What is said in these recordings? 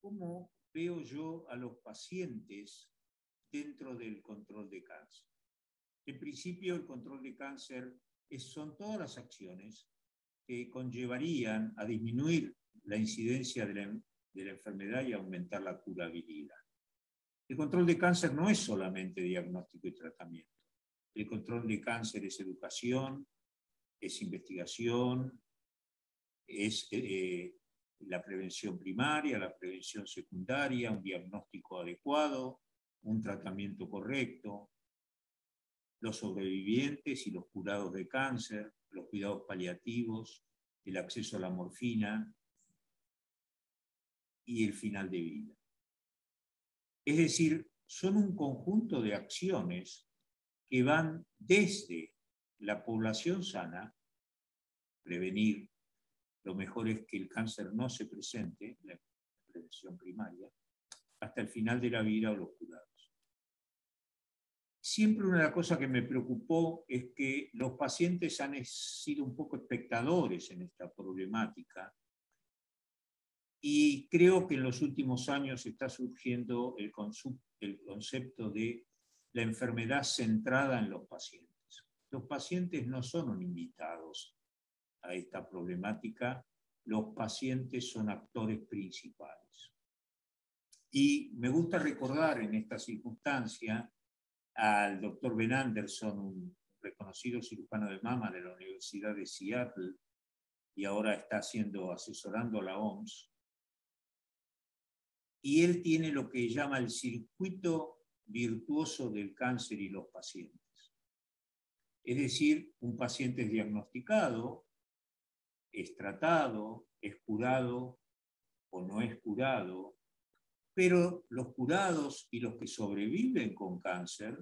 cómo veo yo a los pacientes dentro del control de cáncer. En principio, el control de cáncer son todas las acciones que conllevarían a disminuir la incidencia de la enfermedad y aumentar la curabilidad. El control de cáncer no es solamente diagnóstico y tratamiento. El control de cáncer es educación, es investigación, es la prevención primaria, la prevención secundaria, un diagnóstico adecuado, un tratamiento correcto, los sobrevivientes y los curados de cáncer, los cuidados paliativos, el acceso a la morfina y el final de vida. Es decir, son un conjunto de acciones que van desde la población sana, prevenir, lo mejor es que el cáncer no se presente, la prevención primaria, hasta el final de la vida o los curados. Siempre una de las cosas que me preocupó es que los pacientes han sido un poco espectadores en esta problemática y creo que en los últimos años está surgiendo el concepto de la enfermedad centrada en los pacientes. Los pacientes no son invitados a esta problemática, los pacientes son actores principales. Y me gusta recordar en esta circunstancia al doctor Ben Anderson, un reconocido cirujano de mama de la Universidad de Seattle, y ahora está asesorando a la OMS. Y él tiene lo que llama el circuito virtuoso del cáncer y los pacientes. Es decir, un paciente es diagnosticado, es tratado, es curado o no es curado, pero los curados y los que sobreviven con cáncer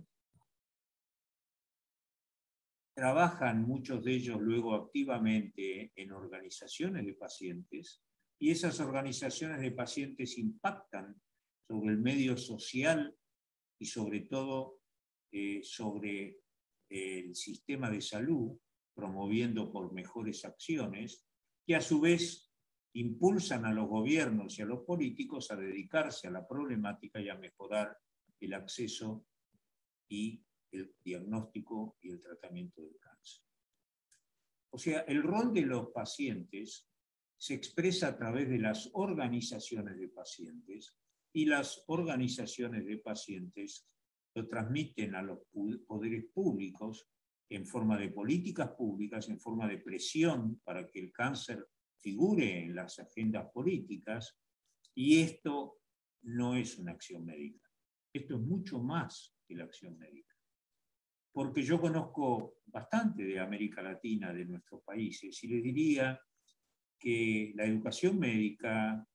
trabajan, muchos de ellos luego activamente en organizaciones de pacientes, y esas organizaciones de pacientes impactan sobre el medio social y sobre todo sobre el sistema de salud, promoviendo por mejores acciones, que a su vez impulsan a los gobiernos y a los políticos a dedicarse a la problemática y a mejorar el acceso y el diagnóstico y el tratamiento del cáncer. O sea, el rol de los pacientes se expresa a través de las organizaciones de pacientes, y las organizaciones de pacientes lo transmiten a los poderes públicos en forma de políticas públicas, en forma de presión para que el cáncer figure en las agendas políticas, y esto no es una acción médica. Esto es mucho más que la acción médica. Porque yo conozco bastante de América Latina, de nuestros países, y les diría que la educación médica,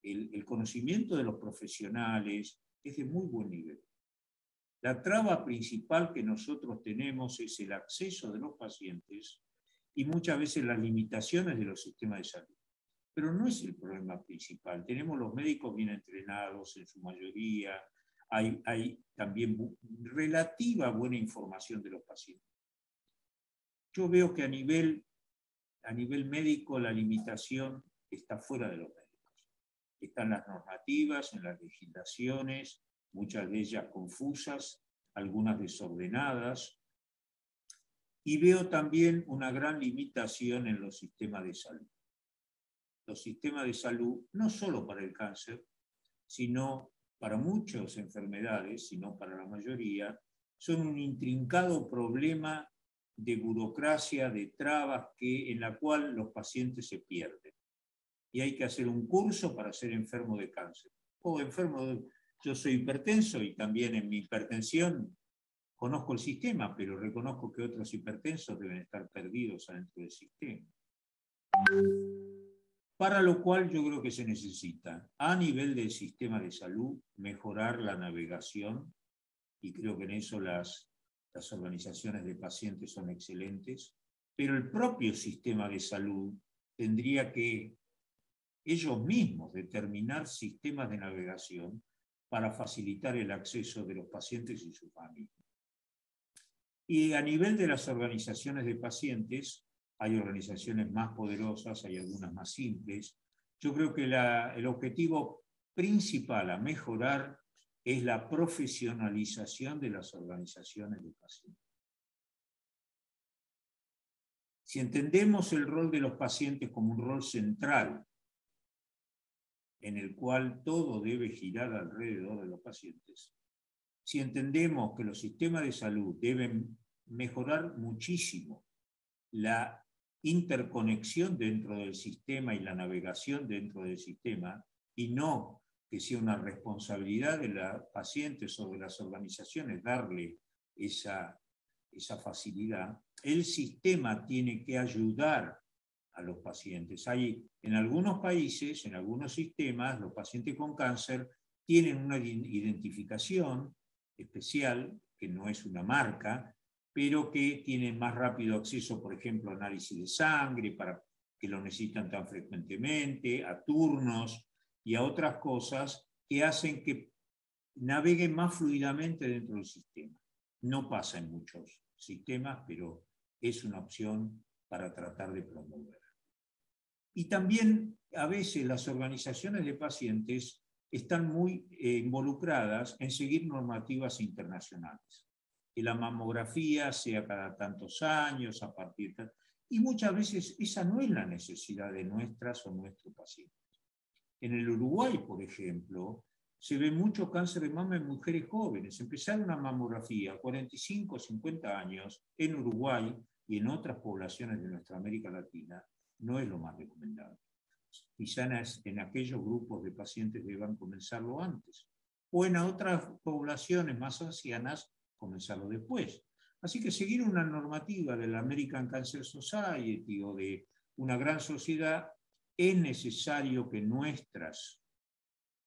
el conocimiento de los profesionales es de muy buen nivel. La traba principal que nosotros tenemos es el acceso de los pacientes y muchas veces las limitaciones de los sistemas de salud. Pero no es el problema principal. Tenemos los médicos bien entrenados en su mayoría, hay también relativa buena información de los pacientes. Yo veo que a nivel médico la limitación está fuera de los médicos. Están las normativas, en las legislaciones, muchas de ellas confusas, algunas desordenadas, y veo también una gran limitación en los sistemas de salud. Los sistemas de salud, no solo para el cáncer, sino para muchas enfermedades, sino para la mayoría, son un intrincado problema de burocracia, de trabas, en la cual los pacientes se pierden. Y hay que hacer un curso para ser enfermo de cáncer. Yo soy hipertenso y también en mi hipertensión conozco el sistema, pero reconozco que otros hipertensos deben estar perdidos adentro del sistema. Para lo cual yo creo que se necesita, a nivel del sistema de salud, mejorar la navegación, y creo que en eso las organizaciones de pacientes son excelentes, pero el propio sistema de salud tendría que ellos mismos determinar sistemas de navegación para facilitar el acceso de los pacientes y sus familias. Y a nivel de las organizaciones de pacientes, hay organizaciones más poderosas, hay algunas más simples, Yo creo que el objetivo principal a mejorar es la profesionalización de las organizaciones de pacientes. Si entendemos el rol de los pacientes como un rol central, en el cual todo debe girar alrededor de los pacientes, si entendemos que los sistemas de salud deben mejorar muchísimo la interconexión dentro del sistema y la navegación dentro del sistema, y no que sea una responsabilidad de los pacientes o de las organizaciones darle esa facilidad, el sistema tiene que ayudar a los pacientes. Hay en algunos países, en algunos sistemas, los pacientes con cáncer tienen una identificación especial, que no es una marca, pero que tienen más rápido acceso, por ejemplo, a análisis de sangre, para que lo necesitan tan frecuentemente, a turnos y a otras cosas que hacen que naveguen más fluidamente dentro del sistema. No pasa en muchos sistemas, pero es una opción para tratar de promover. Y también a veces las organizaciones de pacientes están muy involucradas en seguir normativas internacionales. Que la mamografía sea cada tantos años, a partir de... Y muchas veces esa no es la necesidad de nuestras o nuestros pacientes. En el Uruguay, por ejemplo, se ve mucho cáncer de mama en mujeres jóvenes. Empezar una mamografía a 45 o 50 años en Uruguay y en otras poblaciones de nuestra América Latina no es lo más recomendable. Quizás en aquellos grupos de pacientes deban comenzarlo antes. O en otras poblaciones más ancianas, comenzarlo después. Así que seguir una normativa de la American Cancer Society o de una gran sociedad, es necesario que nuestras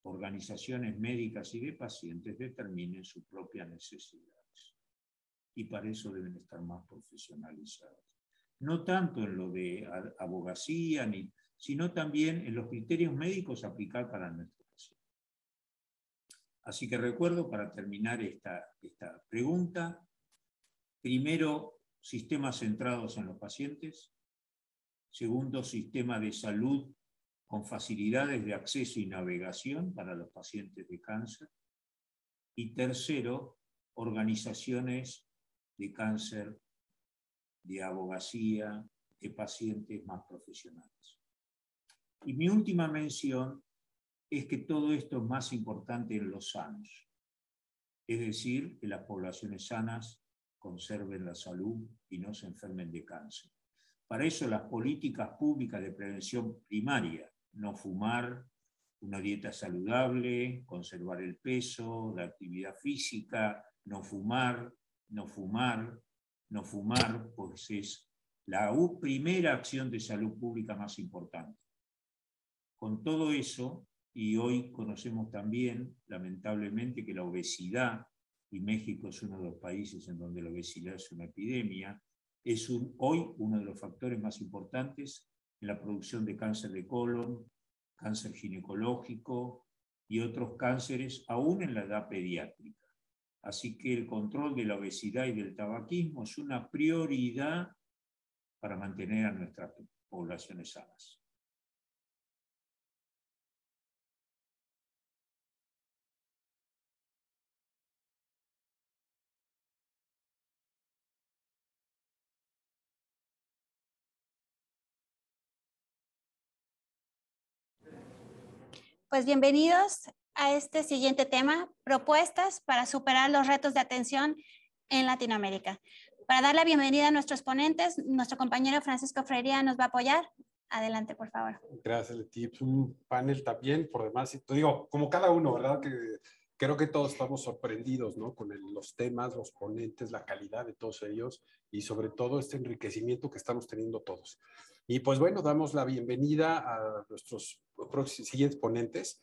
organizaciones médicas y de pacientes determinen sus propias necesidades. Y para eso deben estar más profesionalizadas. No tanto en lo de abogacía, sino también en los criterios médicos a aplicar para nuestros pacientes. Así que recuerdo, para terminar esta pregunta, primero, sistemas centrados en los pacientes. Segundo, sistema de salud con facilidades de acceso y navegación para los pacientes de cáncer. Y tercero, organizaciones de cáncer, de abogacía, de pacientes más profesionales. Y mi última mención es que todo esto es más importante en los sanos. Es decir, que las poblaciones sanas conserven la salud y no se enfermen de cáncer. Para eso las políticas públicas de prevención primaria, no fumar, una dieta saludable, conservar el peso, la actividad física, no fumar, pues es la primera acción de salud pública más importante. Con todo eso, y hoy conocemos también, lamentablemente, que la obesidad, y México es uno de los países en donde la obesidad es una epidemia, es hoy uno de los factores más importantes en la producción de cáncer de colon, cáncer ginecológico y otros cánceres, aún en la edad pediátrica. Así que el control de la obesidad y del tabaquismo es una prioridad para mantener a nuestras poblaciones sanas. Pues bienvenidos a este siguiente tema, propuestas para superar los retos de atención en Latinoamérica. Para dar la bienvenida a nuestros ponentes, nuestro compañero Francisco Freiría nos va a apoyar. Adelante, por favor. Gracias, Leti. Es un panel también, por demás, te digo, como cada uno, ¿verdad? Que creo que todos estamos sorprendidos, ¿no? Con los temas, los ponentes, la calidad de todos ellos y sobre todo este enriquecimiento que estamos teniendo todos. Y pues bueno, damos la bienvenida a nuestros siguientes ponentes.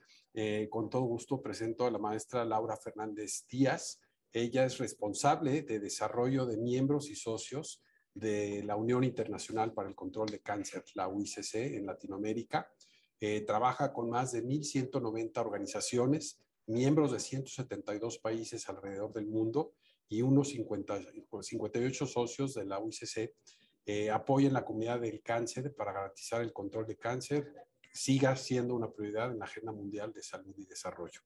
Con todo gusto presento a la maestra Laura Fernández Díaz. Ella es responsable de desarrollo de miembros y socios de la Unión Internacional para el Control de Cáncer, la UICC, en Latinoamérica. Trabaja con más de 1,190 organizaciones, miembros de 172 países alrededor del mundo y unos 58 socios de la UICC. Apoya en la comunidad del cáncer para garantizar el control de cáncer, siga siendo una prioridad en la Agenda Mundial de Salud y Desarrollo.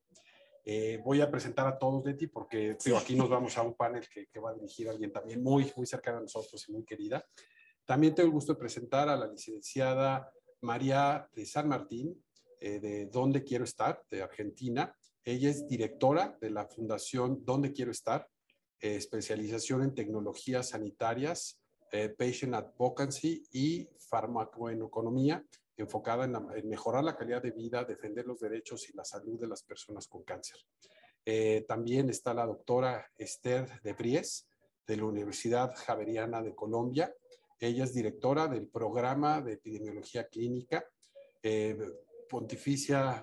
Voy a presentar a todos, Leti, porque aquí nos vamos a un panel que va a dirigir a alguien también muy cercana a nosotros y muy querida. También tengo el gusto de presentar a la licenciada María de San Martín, de Dónde Quiero Estar, de Argentina. Ella es directora de la Fundación Dónde Quiero Estar, especialización en tecnologías sanitarias, patient advocacy y farmacoeconomía, enfocada en mejorar la calidad de vida, defender los derechos y la salud de las personas con cáncer. También está la doctora Esther de Vries, de la Universidad Javeriana de Colombia. Ella es directora del programa de epidemiología clínica de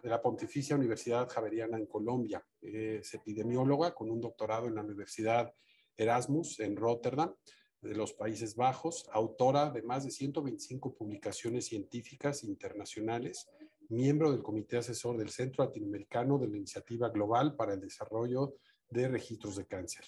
la Pontificia Universidad Javeriana en Colombia. Es epidemióloga con un doctorado en la Universidad Erasmus en Rotterdam, de los Países Bajos, autora de más de 125 publicaciones científicas internacionales, miembro del Comité Asesor del Centro Latinoamericano de la Iniciativa Global para el Desarrollo de Registros de Cáncer.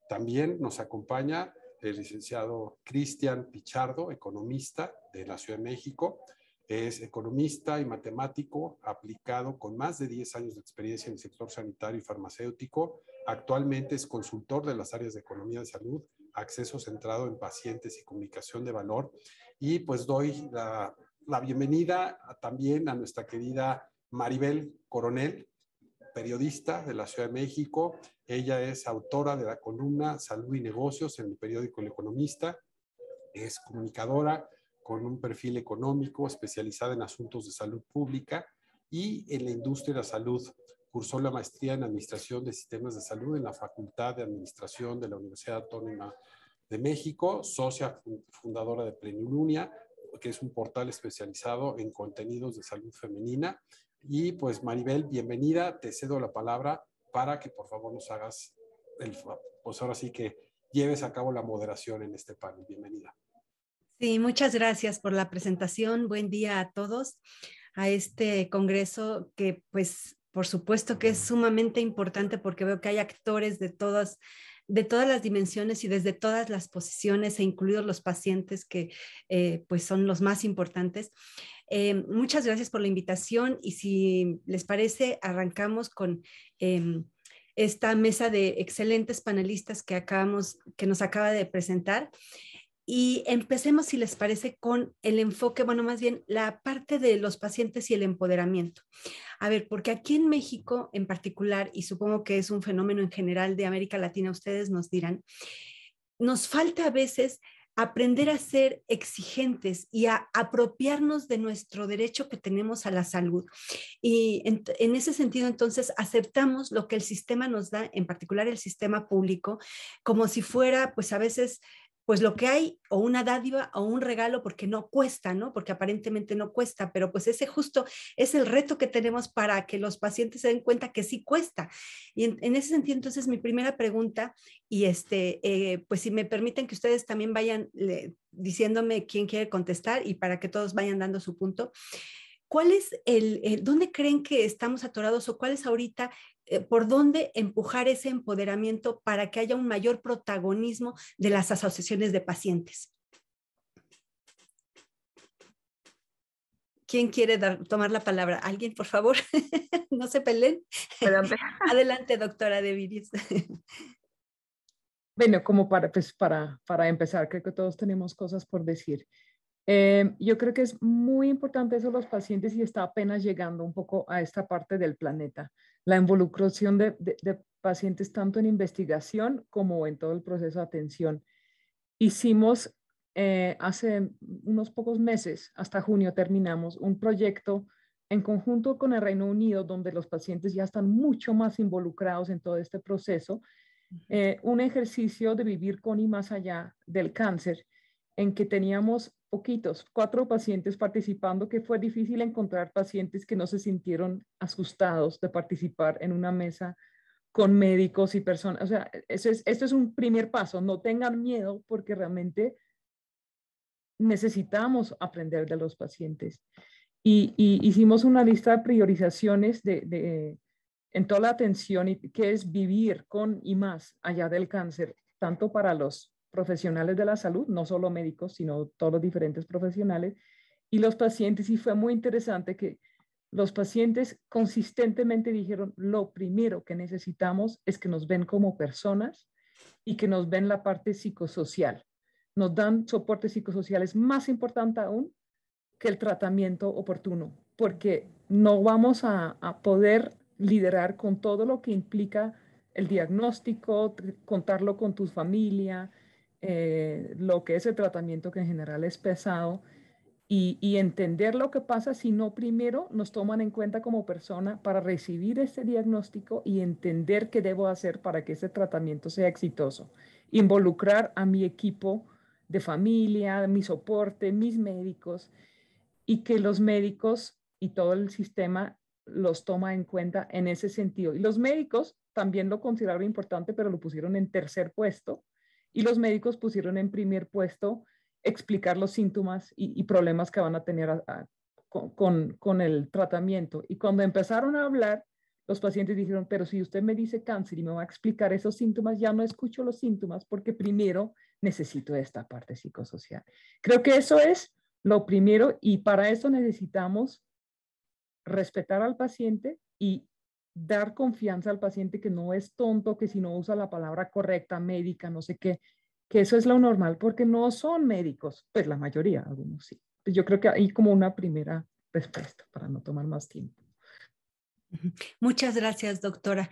También nos acompaña el licenciado Cristian Pichardo, economista de la Ciudad de México. Es economista y matemático aplicado con más de 10 años de experiencia en el sector sanitario y farmacéutico. Actualmente es consultor de las áreas de economía de salud, acceso centrado en pacientes y comunicación de valor. Y pues doy la bienvenida también a nuestra querida Maribel Coronel, periodista de la Ciudad de México. Ella es autora de la columna Salud y Negocios en el periódico El Economista. Es comunicadora con un perfil económico, especializada en asuntos de salud pública y en la industria de la salud. Cursó la maestría en Administración de Sistemas de Salud en la Facultad de Administración de la Universidad Autónoma de México, socia fundadora de Plenilunia, que es un portal especializado en contenidos de salud femenina. Y pues Maribel, bienvenida, te cedo la palabra para que por favor nos hagas, pues ahora sí que lleves a cabo la moderación en este panel. Bienvenida. Sí, muchas gracias por la presentación. Buen día a todos a este congreso que pues por supuesto que es sumamente importante porque veo que hay actores de todas las dimensiones y desde todas las posiciones e incluidos los pacientes que pues son los más importantes. Muchas gracias por la invitación y si les parece arrancamos con esta mesa de excelentes panelistas que nos acaba de presentar. Y empecemos, si les parece, con el enfoque, bueno, más bien la parte de los pacientes y el empoderamiento. A ver, porque aquí en México en particular, y supongo que es un fenómeno en general de América Latina, ustedes nos dirán, nos falta a veces aprender a ser exigentes y a apropiarnos de nuestro derecho que tenemos a la salud. Y en ese sentido, entonces, aceptamos lo que el sistema nos da, en particular el sistema público, como si fuera, pues a veces, pues lo que hay o una dádiva o un regalo porque no cuesta, ¿no? Porque aparentemente no cuesta, pero pues ese justo es el reto que tenemos para que los pacientes se den cuenta que sí cuesta. Y en ese sentido, entonces, mi primera pregunta, y pues si me permiten que ustedes también vayan diciéndome quién quiere contestar y para que todos vayan dando su punto. ¿Cuál es dónde creen que estamos atorados o cuál es ahorita, por dónde empujar ese empoderamiento para que haya un mayor protagonismo de las asociaciones de pacientes? ¿Quién quiere tomar la palabra? ¿Alguien, por favor? No se peleen. Adelante, doctora de Vries. Bueno, como para empezar, creo que todos tenemos cosas por decir. Yo creo que es muy importante eso los pacientes y está apenas llegando un poco a esta parte del planeta. La involucración de pacientes tanto en investigación como en todo el proceso de atención. Hicimos hace unos pocos meses, hasta junio terminamos, un proyecto en conjunto con el Reino Unido donde los pacientes ya están mucho más involucrados en todo este proceso. Un ejercicio de vivir con y más allá del cáncer en que teníamos 4 pacientes participando, que fue difícil encontrar pacientes que no se sintieron asustados de participar en una mesa con médicos y personas. O sea, esto es un primer paso. No tengan miedo porque realmente necesitamos aprender de los pacientes. Y hicimos una lista de priorizaciones en toda la atención y que es vivir con y más allá del cáncer, tanto para los profesionales de la salud, no solo médicos, sino todos los diferentes profesionales, Y los pacientes, y fue muy interesante que los pacientes consistentemente dijeron, lo primero que necesitamos es que nos ven como personas y que nos ven la parte psicosocial. Nos dan soporte psicosocial, es más importante aún que el tratamiento oportuno, porque no vamos a poder liderar con todo lo que implica el diagnóstico, contarlo con tu familia, lo que es el tratamiento que en general es pesado, y entender lo que pasa si no primero nos toman en cuenta como persona para recibir este diagnóstico y entender qué debo hacer para que ese tratamiento sea exitoso. Involucrar a mi equipo de familia, mi soporte, mis médicos, y que los médicos y todo el sistema los toma en cuenta en ese sentido. Y los médicos también lo consideraron importante, pero lo pusieron en tercer puesto, y los médicos pusieron en primer puesto explicar los síntomas y problemas que van a tener con el tratamiento. Y cuando empezaron a hablar, los pacientes dijeron, pero si usted me dice cáncer y me va a explicar esos síntomas, ya no escucho los síntomas porque primero necesito esta parte psicosocial. Creo que eso es lo primero, y para eso necesitamos respetar al paciente y dar confianza al paciente, que no es tonto, que si no usa la palabra correcta, médica, no sé qué, que eso es lo normal, porque no son médicos, pues la mayoría, algunos sí. Yo creo que hay como una primera respuesta para no tomar más tiempo. Muchas gracias, doctora.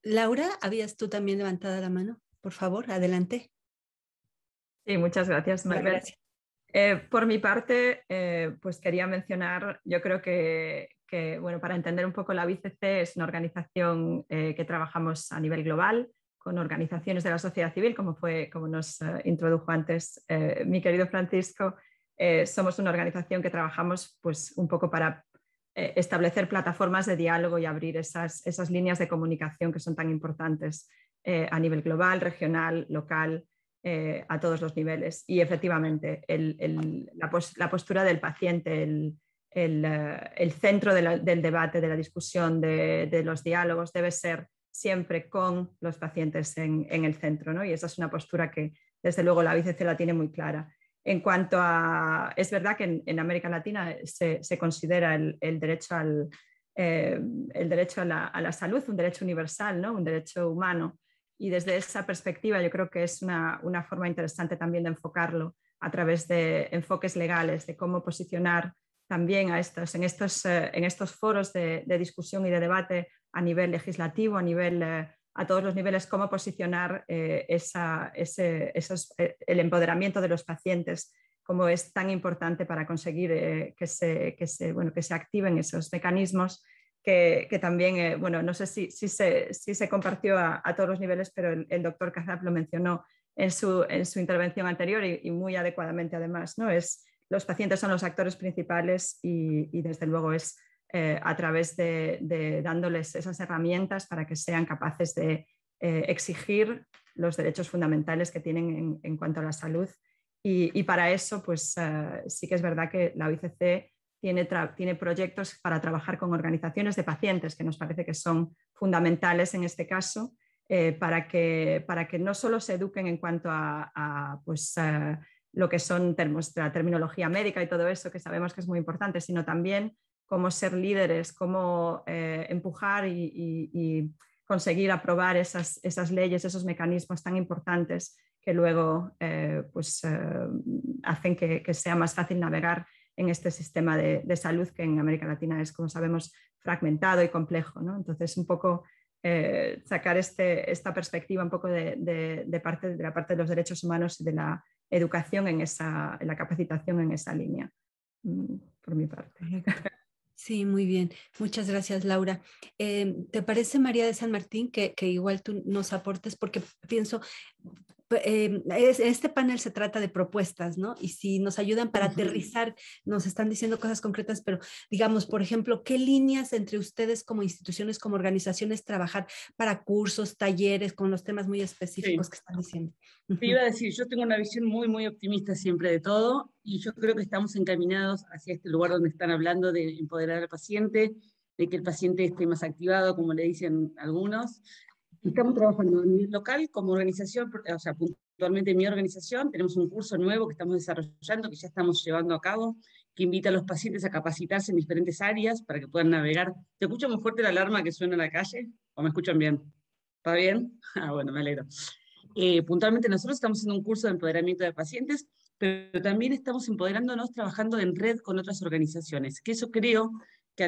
Laura, ¿habías tú también levantada la mano? Por favor, adelante. Sí, muchas gracias, Maribel. Gracias. Por mi parte, pues quería mencionar, yo creo que, bueno, para entender un poco la BICC, es una organización que trabajamos a nivel global con organizaciones de la sociedad civil, como nos introdujo antes mi querido Francisco. Somos una organización que trabajamos pues un poco para establecer plataformas de diálogo y abrir esas líneas de comunicación que son tan importantes a nivel global, regional, local, a todos los niveles. Y efectivamente, la postura del paciente, el centro del debate, de la discusión, de los diálogos, debe ser siempre con los pacientes en el centro, ¿no? Y esa es una postura que, desde luego, la BICC la tiene muy clara. En cuanto a... Es verdad que en América Latina se considera el derecho a la salud un derecho universal, ¿no? Un derecho humano. Y desde esa perspectiva yo creo que es una forma interesante también de enfocarlo a través de enfoques legales, de cómo posicionar también en estos foros de discusión y de debate a nivel legislativo, a todos los niveles, cómo posicionar el empoderamiento de los pacientes, como es tan importante para conseguir que se activen esos mecanismos que también, bueno, no sé si se compartió a todos los niveles, pero el doctor Kazab lo mencionó en su intervención anterior y muy adecuadamente además, ¿no? Los pacientes son los actores principales y desde luego es a través de dándoles esas herramientas para que sean capaces de exigir los derechos fundamentales que tienen en cuanto a la salud. Y para eso, pues sí que es verdad que la OICC tiene proyectos para trabajar con organizaciones de pacientes, que nos parece que son fundamentales en este caso, para que no solo se eduquen en cuanto a lo que son la terminología médica y todo eso, que sabemos que es muy importante, sino también cómo ser líderes, cómo empujar y conseguir aprobar esas leyes, esos mecanismos tan importantes que luego hacen que sea más fácil navegar en este sistema de salud que en América Latina es, como sabemos, fragmentado y complejo, ¿no? Entonces, un poco sacar esta perspectiva un poco de la parte de los derechos humanos y de la educación en la capacitación en esa línea, por mi parte. Sí, muy bien. Muchas gracias, Laura. ¿Te parece, María de San Martín, que igual tú nos aportes? Porque pienso, este panel se trata de propuestas, ¿no? Y si nos ayudan para aterrizar, nos están diciendo cosas concretas, pero digamos, por ejemplo, ¿qué líneas entre ustedes como instituciones, como organizaciones, trabajar para cursos, talleres, con los temas muy específicos que están diciendo? Te iba a decir, yo tengo una visión muy, muy optimista siempre de todo, y yo creo que estamos encaminados hacia este lugar donde están hablando de empoderar al paciente, de que el paciente esté más activado, como le dicen algunos. Estamos trabajando a nivel local como organización, o sea, puntualmente en mi organización, tenemos un curso nuevo que estamos desarrollando, que ya estamos llevando a cabo, que invita a los pacientes a capacitarse en diferentes áreas para que puedan navegar. ¿Te escucha muy fuerte la alarma que suena en la calle? ¿O me escuchan bien? ¿Está bien? Ah, bueno, me alegro. Puntualmente nosotros estamos haciendo un curso de empoderamiento de pacientes, pero también estamos empoderándonos trabajando en red con otras organizaciones, que eso creo que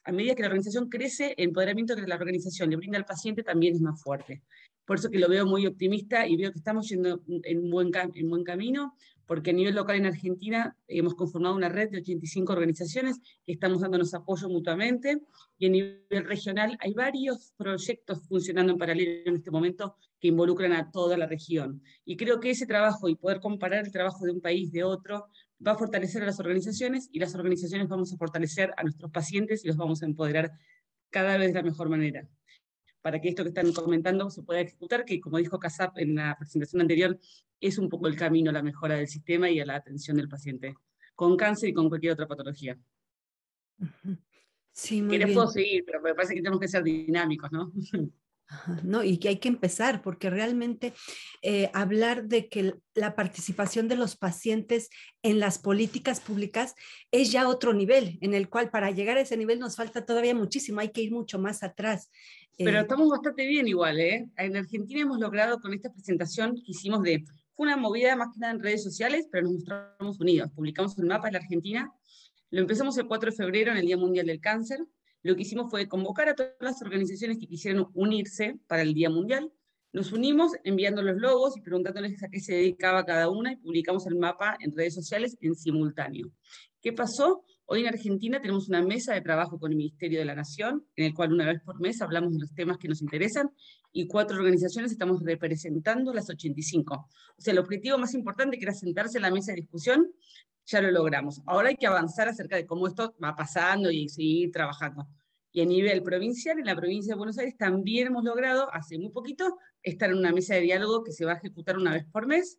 a medida que la organización crece, el empoderamiento que la organización le brinda al paciente también es más fuerte. Por eso que lo veo muy optimista y veo que estamos yendo en buen camino, porque a nivel local en Argentina hemos conformado una red de 85 organizaciones que estamos dándonos apoyo mutuamente, y a nivel regional hay varios proyectos funcionando en paralelo en este momento que involucran a toda la región. Y creo que ese trabajo y poder comparar el trabajo de un país de otro va a fortalecer a las organizaciones, y las organizaciones vamos a fortalecer a nuestros pacientes y los vamos a empoderar cada vez de la mejor manera, para que esto que están comentando se pueda ejecutar, que como dijo Casap en la presentación anterior, es un poco el camino a la mejora del sistema y a la atención del paciente, con cáncer y con cualquier otra patología. Sí, muy ¿Querés bien. puedo seguir? Pero me parece que tenemos que ser dinámicos, ¿no? Ajá, no, y que hay que empezar, porque realmente hablar de que la participación de los pacientes en las políticas públicas es ya otro nivel, en el cual para llegar a ese nivel nos falta todavía muchísimo, hay que ir mucho más atrás. Pero estamos bastante bien igual, ¿eh? En Argentina hemos logrado con esta presentación que hicimos fue una movida más que nada en redes sociales, pero nos mostramos unidos. Publicamos el mapa de la Argentina, lo empezamos el 4 de febrero en el Día Mundial del Cáncer. Lo que hicimos fue convocar a todas las organizaciones que quisieran unirse para el Día Mundial. Nos unimos enviando los logos y preguntándoles a qué se dedicaba cada una, y publicamos el mapa en redes sociales en simultáneo. ¿Qué pasó? Hoy en Argentina tenemos una mesa de trabajo con el Ministerio de la Nación, en el cual una vez por mes hablamos de los temas que nos interesan, y 4 organizaciones estamos representando las 85. O sea, el objetivo más importante, que era sentarse en la mesa de discusión, ya lo logramos. Ahora hay que avanzar acerca de cómo esto va pasando y seguir trabajando. Y a nivel provincial, en la provincia de Buenos Aires, también hemos logrado, hace muy poquito, estar en una mesa de diálogo que se va a ejecutar una vez por mes.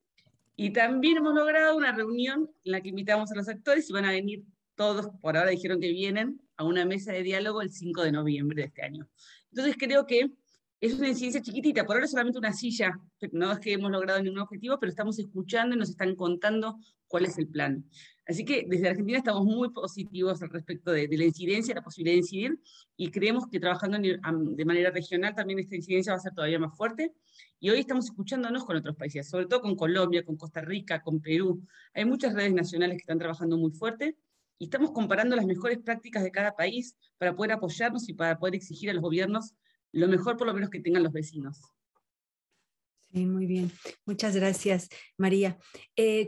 Y también hemos logrado una reunión en la que invitamos a los actores, y van a venir todos, por ahora dijeron que vienen, a una mesa de diálogo el 5 de noviembre de este año. Entonces creo que es una incidencia chiquitita, por ahora es solamente una silla, no es que hemos logrado ningún objetivo, pero estamos escuchando y nos están contando cuál es el plan. Así que desde Argentina estamos muy positivos al respecto de la incidencia, la posibilidad de incidir, y creemos que trabajando de manera regional también esta incidencia va a ser todavía más fuerte. Y hoy estamos escuchándonos con otros países, sobre todo con Colombia, con Costa Rica, con Perú. Hay muchas redes nacionales que están trabajando muy fuerte, y estamos comparando las mejores prácticas de cada país para poder apoyarnos y para poder exigir a los gobiernos lo mejor, por lo menos, que tengan los vecinos. Sí, muy bien. Muchas gracias, María.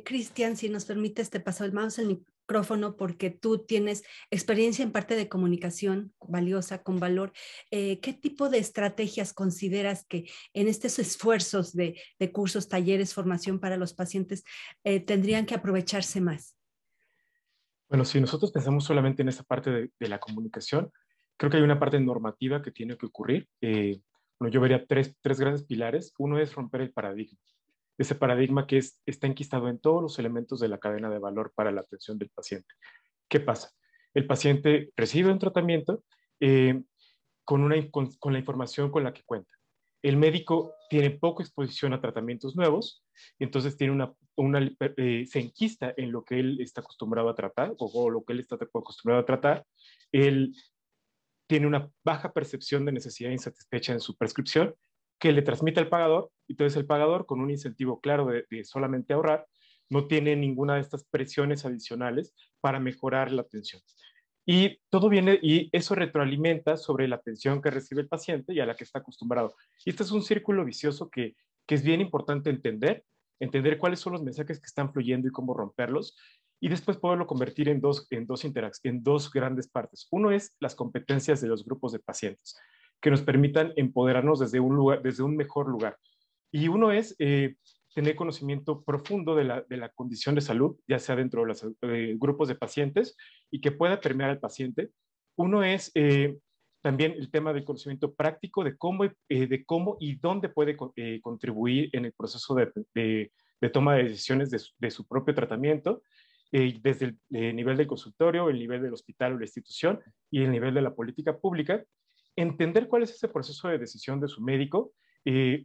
Cristian, si nos permites, te pasamos el micrófono, porque tú tienes experiencia en parte de comunicación valiosa, con valor. ¿Qué tipo de estrategias consideras que en estos esfuerzos de cursos, talleres, formación para los pacientes tendrían que aprovecharse más? Bueno, si nosotros pensamos solamente en esa parte de la comunicación, creo que hay una parte normativa que tiene que ocurrir. Bueno, yo vería tres grandes pilares. Uno es romper el paradigma. Ese paradigma que está enquistado en todos los elementos de la cadena de valor para la atención del paciente. ¿Qué pasa? El paciente recibe un tratamiento con la información con la que cuenta. El médico tiene poca exposición a tratamientos nuevos, y entonces tiene se enquista en lo que él está acostumbrado a tratar, o lo que él está acostumbrado a tratar. Él tiene una baja percepción de necesidad insatisfecha en su prescripción, que le transmite al pagador, y entonces el pagador, con un incentivo claro de solamente ahorrar, no tiene ninguna de estas presiones adicionales para mejorar la atención. Y todo viene, y eso retroalimenta sobre la atención que recibe el paciente y a la que está acostumbrado. Y este es un círculo vicioso que es bien importante entender cuáles son los mensajes que están fluyendo y cómo romperlos, y después poderlo convertir en dos grandes partes. Uno es las competencias de los grupos de pacientes, que nos permitan empoderarnos desde un mejor lugar. Y uno es tener conocimiento profundo de la condición de salud, ya sea dentro de los grupos de pacientes, y que pueda permear al paciente. Uno es también el tema del conocimiento práctico de cómo y dónde puede contribuir en el proceso de toma de decisiones de su propio tratamiento, desde el nivel del consultorio, el nivel del hospital o la institución, y el nivel de la política pública. Entender cuál es ese proceso de decisión de su médico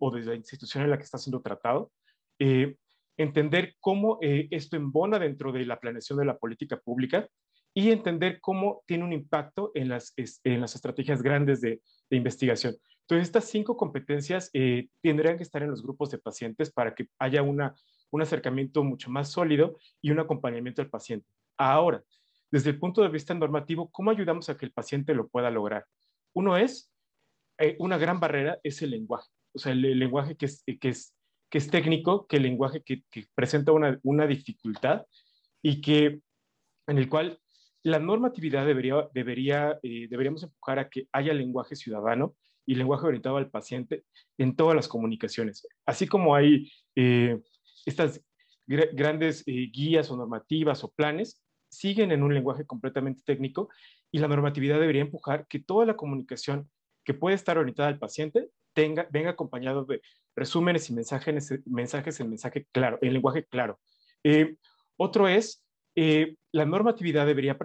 o de la institución en la que está siendo tratado, entender cómo esto embona dentro de la planeación de la política pública y entender cómo tiene un impacto en las estrategias grandes de investigación. Entonces, estas 5 competencias tendrían que estar en los grupos de pacientes para que haya un acercamiento mucho más sólido y un acompañamiento al paciente. Ahora, desde el punto de vista normativo, ¿cómo ayudamos a que el paciente lo pueda lograr? Uno es, una gran barrera es el lenguaje, o sea, el lenguaje que es técnico, que el lenguaje que presenta una dificultad y en el cual la normatividad deberíamos empujar a que haya lenguaje ciudadano y lenguaje orientado al paciente en todas las comunicaciones. Así como hay estas grandes guías o normativas o planes, siguen en un lenguaje completamente técnico y la normatividad debería empujar que toda la comunicación que puede estar orientada al paciente venga acompañado de resúmenes y mensajes en mensaje claro, en lenguaje claro. Otro es, la normatividad debería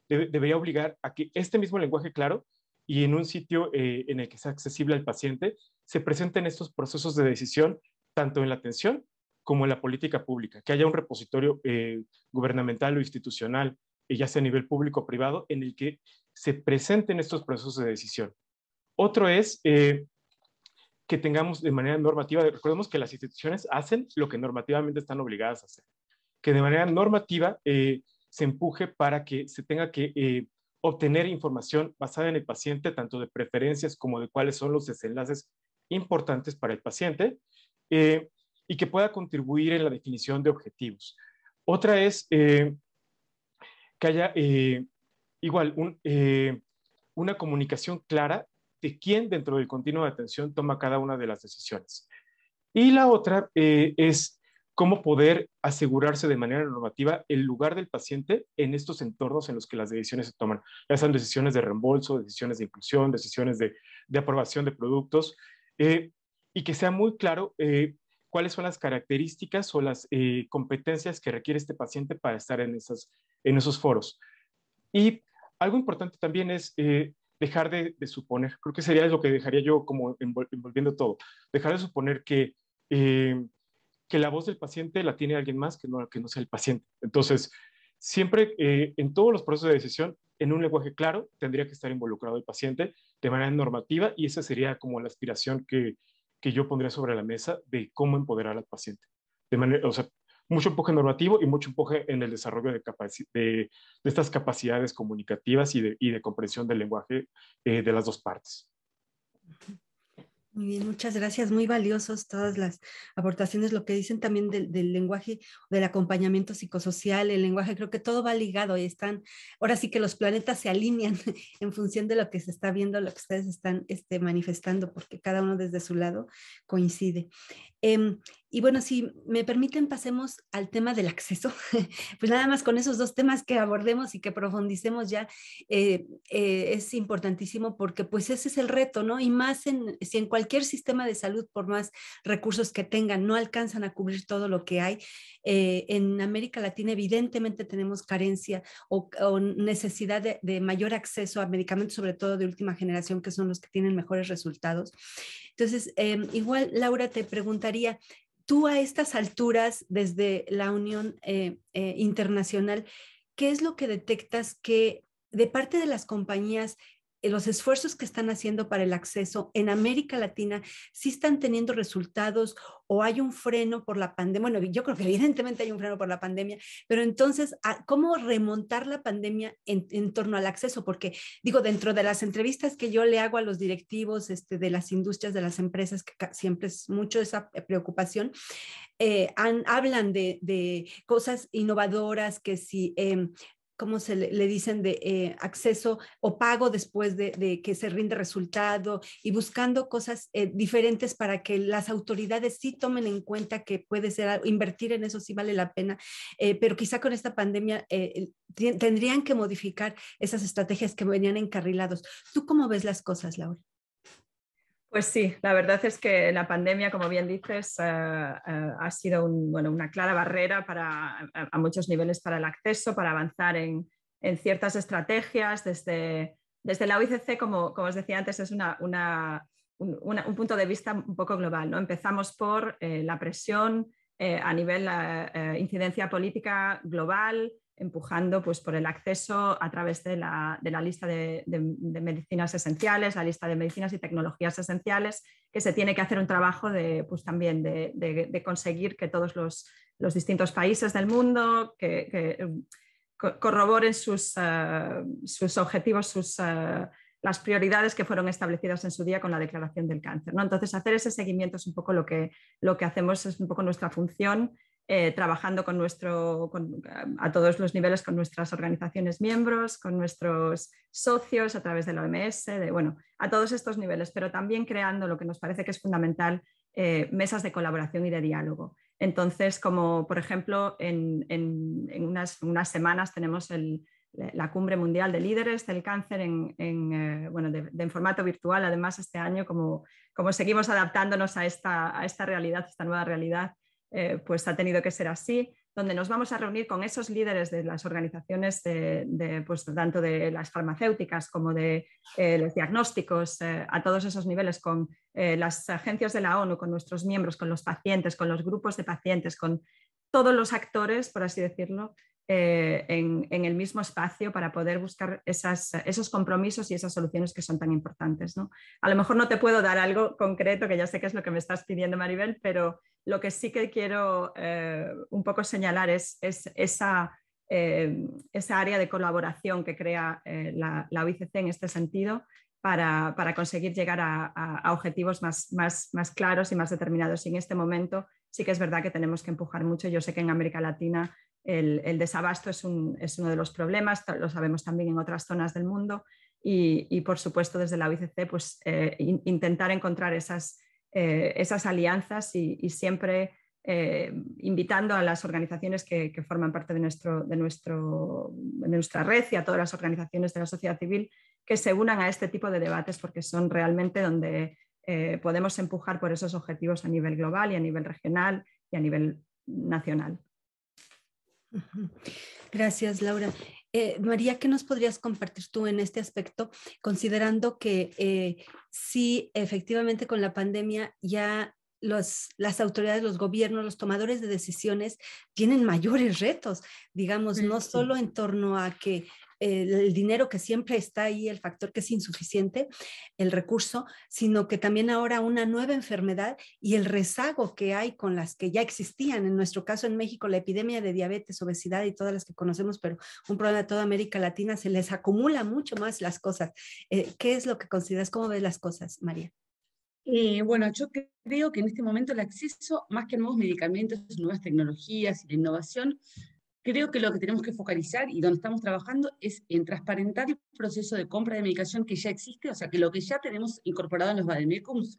debería obligar a que este mismo lenguaje claro y en un sitio en el que sea accesible al paciente, se presenten estos procesos de decisión, tanto en la atención como en la política pública, que haya un repositorio gubernamental o institucional, ya sea a nivel público o privado, en el que se presenten estos procesos de decisión. Otro es que tengamos de manera normativa, recordemos que las instituciones hacen lo que normativamente están obligadas a hacer, que de manera normativa se empuje para que se tenga que obtener información basada en el paciente, tanto de preferencias como de cuáles son los desenlaces importantes para el paciente, y que pueda contribuir en la definición de objetivos. Otra es que haya igual una comunicación clara de quién dentro del continuo de atención toma cada una de las decisiones. Y la otra es cómo poder asegurarse de manera normativa el lugar del paciente en estos entornos en los que las decisiones se toman, ya sean decisiones de reembolso, decisiones de inclusión, decisiones de aprobación de productos, y que sea muy claro cuáles son las características o las competencias que requiere este paciente para estar en esos foros. Y algo importante también es dejar de suponer, creo que sería lo que dejaría yo como envolviendo todo, dejar de suponer que la voz del paciente la tiene alguien más que no sea el paciente. Entonces, siempre en todos los procesos de decisión, en un lenguaje claro, tendría que estar involucrado el paciente de manera normativa y esa sería como la aspiración que yo pondría sobre la mesa de cómo empoderar al paciente. O sea, mucho empuje normativo y mucho empuje en el desarrollo de estas capacidades comunicativas y de comprensión del lenguaje de las dos partes. Muy bien, muchas gracias. Muy valiosos todas las aportaciones, lo que dicen también del lenguaje, del acompañamiento psicosocial, el lenguaje, creo que todo va ligado y ahora sí que los planetas se alinean en función de lo que se está viendo, lo que ustedes están manifestando, porque cada uno desde su lado coincide. Y bueno, si me permiten, pasemos al tema del acceso. Pues nada más con esos 2 temas que abordemos y que profundicemos ya, es importantísimo porque pues ese es el reto, ¿no? Y más si en cualquier sistema de salud, por más recursos que tengan, no alcanzan a cubrir todo lo que hay. En América Latina evidentemente tenemos carencia o necesidad de mayor acceso a medicamentos, sobre todo de última generación, que son los que tienen mejores resultados. Entonces, igual, Laura, te preguntaría, tú a estas alturas, desde la Unión Internacional, ¿qué es lo que detectas que de parte de las compañías, los esfuerzos que están haciendo para el acceso en América Latina, sí están teniendo resultados o hay un freno por la pandemia? Bueno, yo creo que evidentemente hay un freno por la pandemia, pero entonces, ¿cómo remontar la pandemia en torno al acceso? Porque digo, dentro de las entrevistas que yo le hago a los directivos de las industrias, de las empresas, que siempre es mucho esa preocupación, hablan de cosas innovadoras, que si... ¿cómo se le dicen? De acceso o pago después de que se rinde resultado, y buscando cosas diferentes para que las autoridades sí tomen en cuenta que puede ser, invertir en eso sí vale la pena, pero quizá con esta pandemia tendrían que modificar esas estrategias que venían encarrilados. ¿Tú cómo ves las cosas, Laura? Pues sí, la verdad es que la pandemia, como bien dices, ha sido una clara barrera a muchos niveles para el acceso, para avanzar en ciertas estrategias. Desde la OICC, como os decía antes, es una un punto de vista un poco global, ¿no? Empezamos por la presión a nivel incidencia política global, empujando pues, por el acceso a través de la lista de medicinas esenciales, la lista de medicinas y tecnologías esenciales, que se tiene que hacer un trabajo pues, también de conseguir que todos los distintos países del mundo que corroboren sus objetivos, las prioridades que fueron establecidas en su día con la declaración del cáncer, ¿no? Entonces, hacer ese seguimiento es un poco lo que hacemos, es un poco nuestra función, trabajando a todos los niveles con nuestras organizaciones miembros, con nuestros socios a través de la OMS, a todos estos niveles, pero también creando lo que nos parece que es fundamental, mesas de colaboración y de diálogo. Entonces, como por ejemplo, en unas semanas tenemos la Cumbre Mundial de Líderes del Cáncer en formato virtual. Además, este año, como seguimos adaptándonos a esta realidad, esta nueva realidad, pues ha tenido que ser así, donde nos vamos a reunir con esos líderes de las organizaciones, pues, tanto de las farmacéuticas como de los diagnósticos, a todos esos niveles, con las agencias de la ONU, con nuestros miembros, con los pacientes, con los grupos de pacientes, con todos los actores, por así decirlo, en el mismo espacio para poder buscar esos compromisos y esas soluciones que son tan importantes, ¿no? A lo mejor no te puedo dar algo concreto, que ya sé que es lo que me estás pidiendo, Maribel, pero lo que sí que quiero un poco señalar es esa área de colaboración que crea la OICC en este sentido para conseguir llegar a objetivos más claros y más determinados. Y en este momento sí que es verdad que tenemos que empujar mucho. Yo sé que en América Latina el desabasto es uno de los problemas, lo sabemos también en otras zonas del mundo, y por supuesto desde la OICC pues, intentar encontrar esas alianzas y siempre invitando a las organizaciones que forman parte de nuestra red y a todas las organizaciones de la sociedad civil que se unan a este tipo de debates, porque son realmente donde podemos empujar por esos objetivos a nivel global y a nivel regional y a nivel nacional. Gracias, Laura. María, ¿qué nos podrías compartir tú en este aspecto, considerando que sí, efectivamente con la pandemia ya las autoridades, los gobiernos, los tomadores de decisiones tienen mayores retos, digamos, no solo en torno a que el dinero que siempre está ahí, el factor que es insuficiente, el recurso, sino que también ahora una nueva enfermedad y el rezago que hay con las que ya existían. En nuestro caso en México, la epidemia de diabetes, obesidad y todas las que conocemos, pero un problema de toda América Latina, se les acumula mucho más las cosas. ¿Qué es lo que consideras? ¿Cómo ves las cosas, María? Bueno, yo creo que en este momento el acceso, más que a nuevos medicamentos, nuevas tecnologías y la innovación, creo que lo que tenemos que focalizar y donde estamos trabajando es en transparentar el proceso de compra de medicación que ya existe, o sea, que lo que ya tenemos incorporado en los vademecums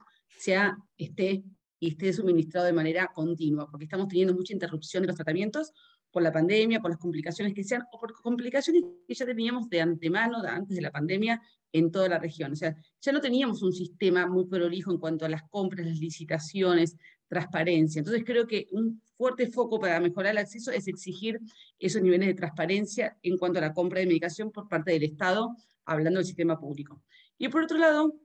esté suministrado de manera continua, porque estamos teniendo mucha interrupción de los tratamientos por la pandemia, por las complicaciones que sean, o por complicaciones que ya teníamos de antemano, antes de la pandemia, en toda la región. O sea, ya no teníamos un sistema muy prolijo en cuanto a las compras, las licitaciones, transparencia. Entonces creo que un fuerte foco para mejorar el acceso es exigir esos niveles de transparencia en cuanto a la compra de medicación por parte del Estado, hablando del sistema público. Y por otro lado,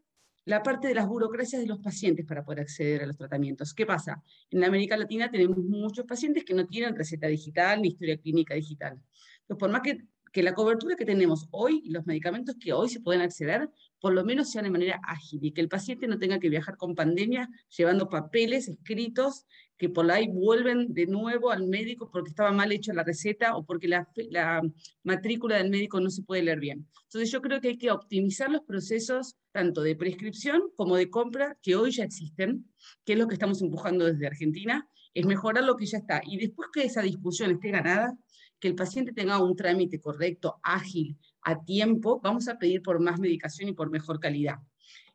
la parte de las burocracias de los pacientes para poder acceder a los tratamientos. ¿Qué pasa? En América Latina tenemos muchos pacientes que no tienen receta digital ni historia clínica digital. Entonces, por más que la cobertura que tenemos hoy y los medicamentos que hoy se pueden acceder, por lo menos sean de manera ágil y que el paciente no tenga que viajar con pandemia llevando papeles escritos que por ahí vuelven de nuevo al médico porque estaba mal hecha la receta o porque la matrícula del médico no se puede leer bien. Entonces yo creo que hay que optimizar los procesos tanto de prescripción como de compra que hoy ya existen, que es lo que estamos empujando desde Argentina, es mejorar lo que ya está. Y después que esa discusión esté ganada, que el paciente tenga un trámite correcto, ágil, a tiempo, vamos a pedir por más medicación y por mejor calidad.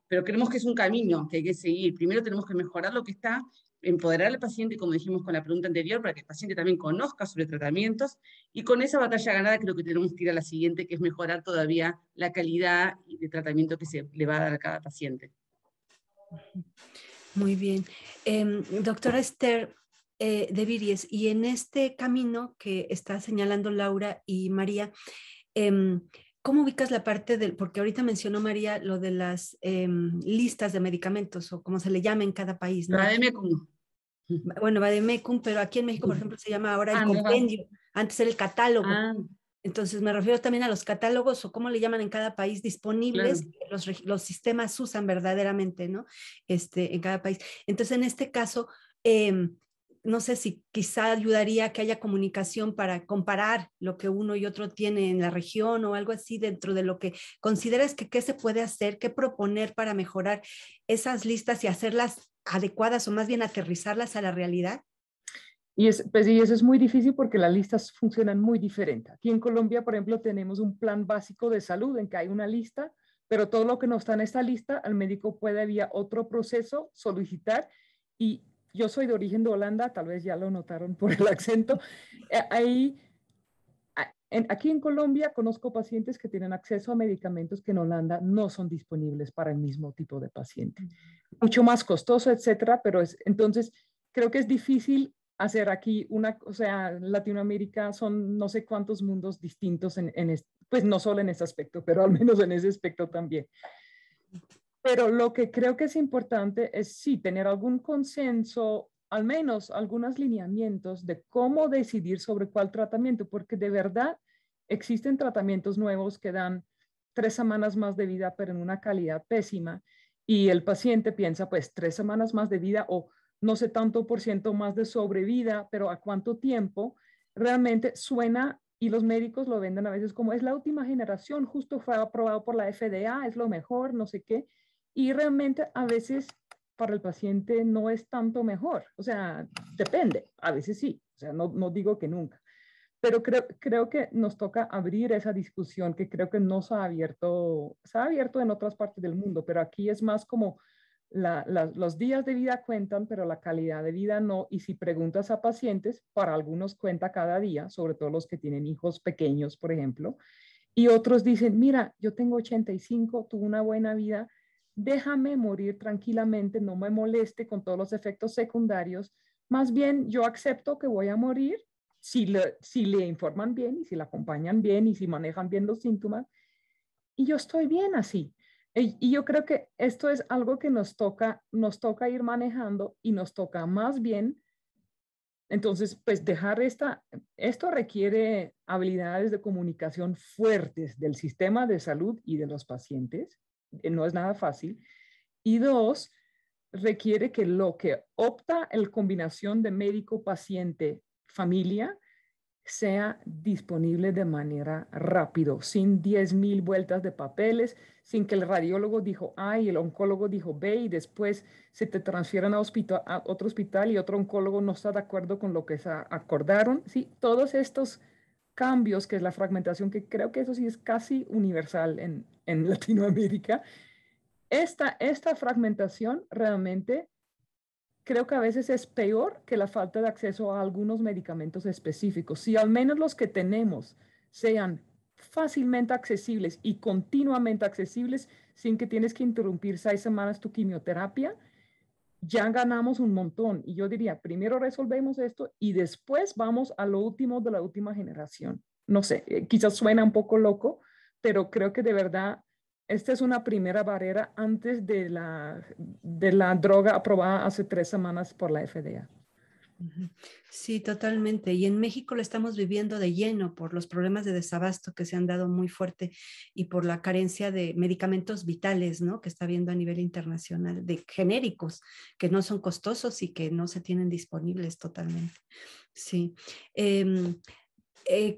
Pero creemos que es un camino que hay que seguir. Primero tenemos que mejorar lo que está, empoderar al paciente, como dijimos con la pregunta anterior, para que el paciente también conozca sobre tratamientos, y con esa batalla ganada creo que tenemos que ir a la siguiente, que es mejorar todavía la calidad de tratamiento que se le va a dar a cada paciente. Muy bien. Doctora Esther de Viries, y en este camino que está señalando Laura y María, ¿Cómo ubicas la parte del, porque ahorita mencionó María lo de las listas de medicamentos o como se le llama en cada país, ¿no? Vademecum. Bueno, Vademecum, pero aquí en México, por ejemplo, se llama ahora el no. compendio, antes era el catálogo. Ah, Entonces me refiero también a los catálogos o cómo le llaman en cada país disponibles, claro. los sistemas usan verdaderamente, ¿no? En cada país. Entonces en este caso, no sé si quizá ayudaría que haya comunicación para comparar lo que uno y otro tiene en la región o algo así dentro de lo que consideras que qué se puede hacer, qué proponer para mejorar esas listas y hacerlas adecuadas o más bien aterrizarlas a la realidad. Y eso es muy difícil porque las listas funcionan muy diferente. Aquí en Colombia, por ejemplo, tenemos un plan básico de salud en que hay una lista, pero todo lo que no está en esta lista, el médico puede vía otro proceso solicitar. Y yo soy de origen de Holanda, tal vez ya lo notaron por el acento. Aquí en Colombia conozco pacientes que tienen acceso a medicamentos que en Holanda no son disponibles para el mismo tipo de paciente. Mucho más costoso, etcétera, pero entonces creo que es difícil hacer aquí o sea, Latinoamérica son no sé cuántos mundos distintos pues no solo en ese aspecto, pero al menos en ese aspecto también. Pero lo que creo que es importante es sí tener algún consenso, al menos algunos lineamientos de cómo decidir sobre cuál tratamiento, porque de verdad existen tratamientos nuevos que dan 3 semanas más de vida, pero en una calidad pésima, y el paciente piensa, pues 3 semanas más de vida o no sé tanto por ciento más de sobrevida, pero ¿a cuánto tiempo? Realmente suena y los médicos lo venden a veces como es la última generación, justo fue aprobado por la FDA, es lo mejor, no sé qué, y realmente a veces para el paciente no es tanto mejor, o sea, depende, a veces sí, o sea, no digo que nunca, pero creo que nos toca abrir esa discusión que creo que no se ha abierto en otras partes del mundo, pero aquí es más como los días de vida cuentan, pero la calidad de vida no. Y si preguntas a pacientes, para algunos cuenta cada día, sobre todo los que tienen hijos pequeños, por ejemplo, y otros dicen, mira, yo tengo 85, tuve una buena vida, déjame morir tranquilamente, no me moleste con todos los efectos secundarios, más bien yo acepto que voy a morir si le informan bien y si la acompañan bien y si manejan bien los síntomas, y yo estoy bien así. Y yo creo que esto es algo que nos toca ir manejando y nos toca más bien, entonces, pues dejar esto requiere habilidades de comunicación fuertes del sistema de salud y de los pacientes, no es nada fácil. Y 2, requiere que lo que opta el combinación de médico, paciente, familia, sea disponible de manera rápido, sin 10,000 vueltas de papeles, sin que el radiólogo dijo A y el oncólogo dijo B y después se te transfieren a otro hospital y otro oncólogo no está de acuerdo con lo que se acordaron. Sí, todos estos cambios, que es la fragmentación, que creo que eso sí es casi universal en Latinoamérica, esta fragmentación realmente creo que a veces es peor que la falta de acceso a algunos medicamentos específicos. Si al menos los que tenemos sean fácilmente accesibles y continuamente accesibles sin que tienes que interrumpir 6 semanas tu quimioterapia, ya ganamos un montón. Y yo diría, primero resolvemos esto y después vamos a lo último de la última generación. No sé, quizás suena un poco loco, pero creo que de verdad esta es una primera barrera antes de la droga aprobada hace 3 semanas por la FDA. Sí, totalmente. Y en México lo estamos viviendo de lleno por los problemas de desabasto que se han dado muy fuerte y por la carencia de medicamentos vitales, ¿no? Que está habiendo a nivel internacional, de genéricos que no son costosos y que no se tienen disponibles totalmente. Sí.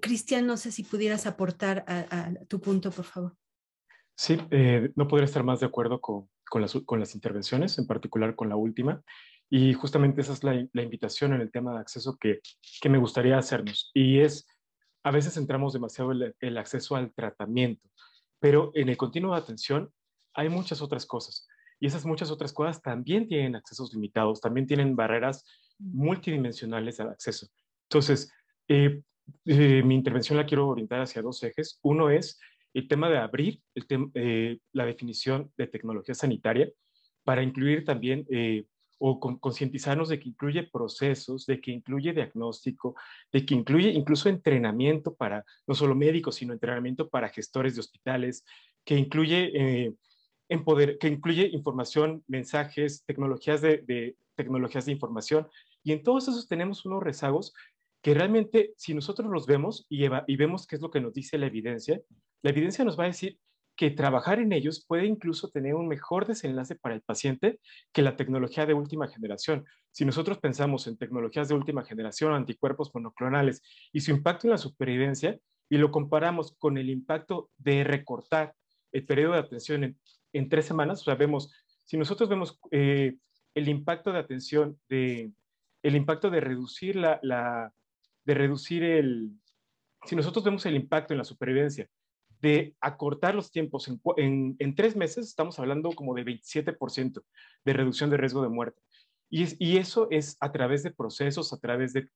Cristian, no sé si pudieras aportar a tu punto, por favor. Sí, no podría estar más de acuerdo con las intervenciones, en particular con la última. Y justamente esa es la invitación en el tema de acceso que me gustaría hacernos. Y es, a veces centramos demasiado el acceso al tratamiento, pero en el continuo de atención hay muchas otras cosas. Y esas muchas otras cosas también tienen accesos limitados, también tienen barreras multidimensionales al acceso. Entonces, mi intervención la quiero orientar hacia 2 ejes. Uno es el tema de abrir la definición de tecnología sanitaria para incluir también o concientizarnos de que incluye procesos, de que incluye diagnóstico, de que incluye incluso entrenamiento para no solo médicos, sino entrenamiento para gestores de hospitales, que incluye que incluye información, mensajes, tecnologías tecnologías de información, y en todos esos tenemos unos rezagos que realmente, si nosotros los vemos y vemos qué es lo que nos dice la evidencia nos va a decir que trabajar en ellos puede incluso tener un mejor desenlace para el paciente que la tecnología de última generación. Si nosotros pensamos en tecnologías de última generación, anticuerpos monoclonales y su impacto en la supervivencia, y lo comparamos con el impacto de recortar el periodo de atención en 3 semanas, o sea, si nosotros vemos el impacto de atención, el impacto de reducir si nosotros vemos el impacto en la supervivencia de acortar los tiempos en 3 meses, estamos hablando como de 27% de reducción de riesgo de muerte. Y eso es a través de procesos, a través de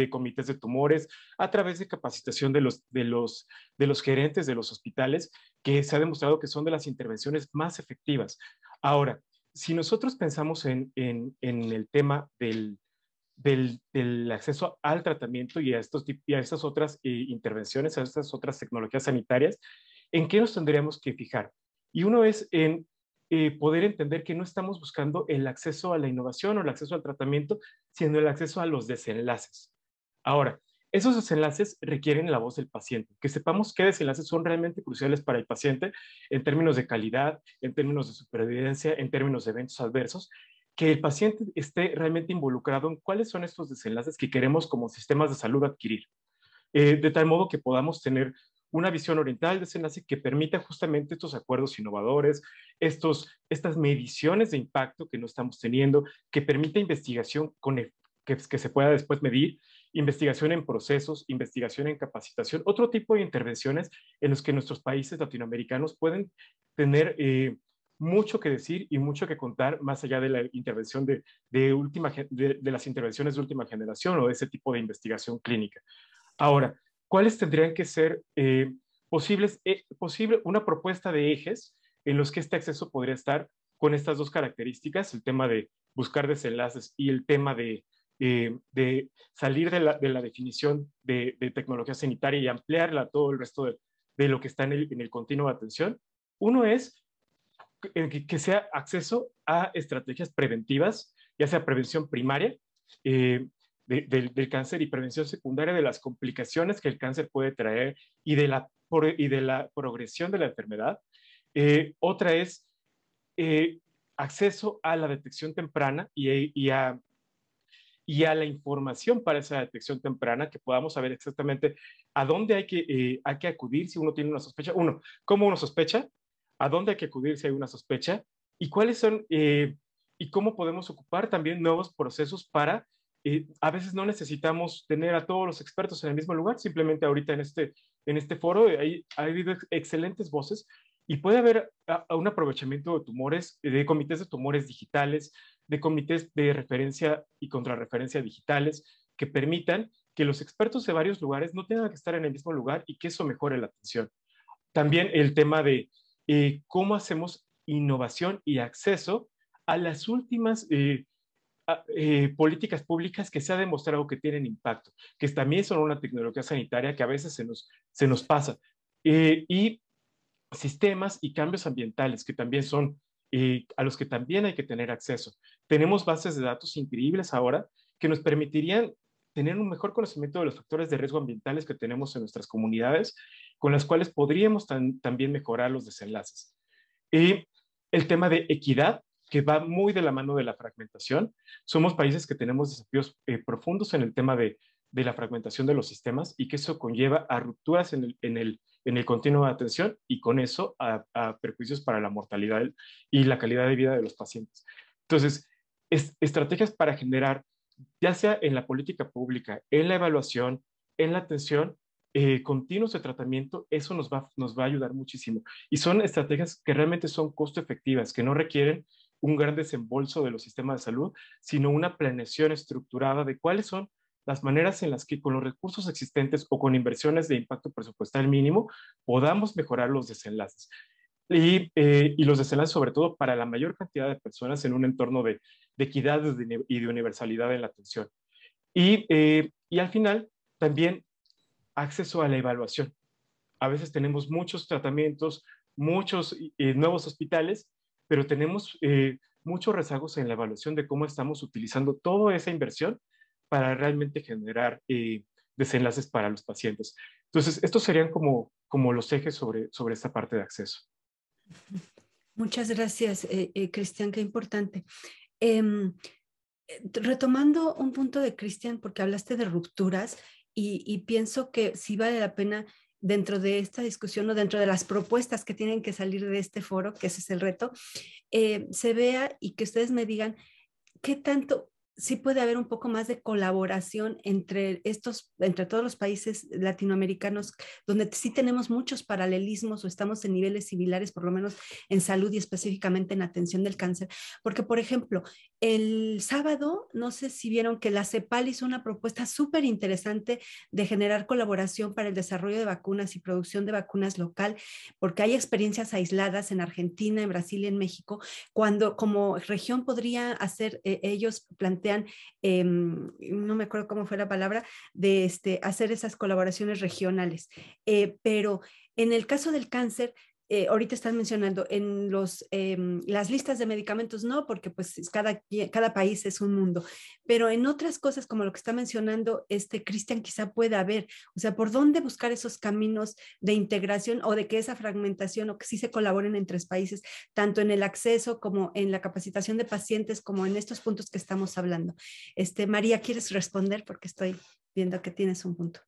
comités de tumores, a través de capacitación de los gerentes de los hospitales, que se ha demostrado que son de las intervenciones más efectivas. Ahora, si nosotros pensamos en el tema del acceso al tratamiento y a estas otras intervenciones, a estas otras tecnologías sanitarias, ¿en qué nos tendríamos que fijar? Y uno es en poder entender que no estamos buscando el acceso a la innovación o el acceso al tratamiento, sino el acceso a los desenlaces. Ahora, esos desenlaces requieren la voz del paciente, que sepamos qué desenlaces son realmente cruciales para el paciente en términos de calidad, en términos de supervivencia, en términos de eventos adversos, que el paciente esté realmente involucrado en cuáles son estos desenlaces que queremos como sistemas de salud adquirir, de tal modo que podamos tener una visión oriental del desenlace que permita justamente estos acuerdos innovadores, estas mediciones de impacto que no estamos teniendo, que permita investigación que se pueda después medir, investigación en procesos, investigación en capacitación, otro tipo de intervenciones en los que nuestros países latinoamericanos pueden tener mucho que decir y mucho que contar más allá de la intervención de las intervenciones de última generación o de ese tipo de investigación clínica. Ahora, ¿cuáles tendrían que ser una propuesta de ejes en los que este acceso podría estar con estas dos características, el tema de buscar desenlaces y el tema de salir de la definición de tecnología sanitaria y ampliarla a todo el resto de lo que está en el continuo de atención? Uno es que sea acceso a estrategias preventivas, ya sea prevención primaria del cáncer y prevención secundaria de las complicaciones que el cáncer puede traer y de la progresión de la enfermedad. Otra es acceso a la detección temprana y a la información para esa detección temprana, que podamos saber exactamente a dónde hay que acudir si uno tiene una sospecha. Uno, ¿cómo uno sospecha? ¿A dónde hay que acudir si hay una sospecha? ¿Y cuáles son, y cómo podemos ocupar también nuevos procesos para, a veces no necesitamos tener a todos los expertos en el mismo lugar, simplemente ahorita en este foro ha habido excelentes voces y puede haber un aprovechamiento de tumores, de comités de tumores digitales, de comités de referencia y contrarreferencia digitales que permitan que los expertos de varios lugares no tengan que estar en el mismo lugar y que eso mejore la atención. También el tema de cómo hacemos innovación y acceso a las últimas políticas públicas que se ha demostrado que tienen impacto, que también son una tecnología sanitaria que a veces se nos pasa. Y sistemas y cambios ambientales que también son a los que también hay que tener acceso. Tenemos bases de datos increíbles ahora que nos permitirían tener un mejor conocimiento de los factores de riesgo ambientales que tenemos en nuestras comunidades, con las cuales podríamos también mejorar los desenlaces. Y el tema de equidad, que va muy de la mano de la fragmentación. Somos países que tenemos desafíos profundos en el tema de la fragmentación de los sistemas y que eso conlleva a rupturas en el continuo de atención y con eso a perjuicios para la mortalidad y la calidad de vida de los pacientes. Entonces, estrategias para generar, ya sea en la política pública, en la evaluación, en la atención, continuos de tratamiento, eso nos va a ayudar muchísimo. Y son estrategias que realmente son costo efectivas, que no requieren un gran desembolso de los sistemas de salud, sino una planeación estructurada de cuáles son las maneras en las que con los recursos existentes o con inversiones de impacto presupuestal mínimo podamos mejorar los desenlaces. Y los desenlaces sobre todo para la mayor cantidad de personas en un entorno de equidad y de universalidad en la atención. Y al final, también acceso a la evaluación. A veces tenemos muchos tratamientos, muchos nuevos hospitales, pero tenemos muchos rezagos en la evaluación de cómo estamos utilizando toda esa inversión para realmente generar desenlaces para los pacientes. Entonces, estos serían como los ejes sobre esta parte de acceso. Muchas gracias, Cristian, qué importante. Retomando un punto de Cristian, porque hablaste de rupturas y pienso que sí vale la pena dentro de esta discusión o dentro de las propuestas que tienen que salir de este foro, que ese es el reto, se vea y que ustedes me digan qué tanto sí puede haber un poco más de colaboración entre todos los países latinoamericanos, donde sí tenemos muchos paralelismos o estamos en niveles similares, por lo menos en salud y específicamente en atención del cáncer. Porque, por ejemplo, el sábado, no sé si vieron que la CEPAL hizo una propuesta súper interesante de generar colaboración para el desarrollo de vacunas y producción de vacunas local, porque hay experiencias aisladas en Argentina, en Brasil y en México, cuando como región podría hacer, ellos plantean, no me acuerdo cómo fue la palabra, de hacer esas colaboraciones regionales. Pero en el caso del cáncer, ahorita están mencionando en las listas de medicamentos, no, porque pues cada país es un mundo, pero en otras cosas como lo que está mencionando Cristian, quizá pueda haber, o sea, por dónde buscar esos caminos de integración o de que esa fragmentación o que sí se colaboren entre países, tanto en el acceso como en la capacitación de pacientes, como en estos puntos que estamos hablando. María, ¿quieres responder? Porque estoy viendo que tienes un punto.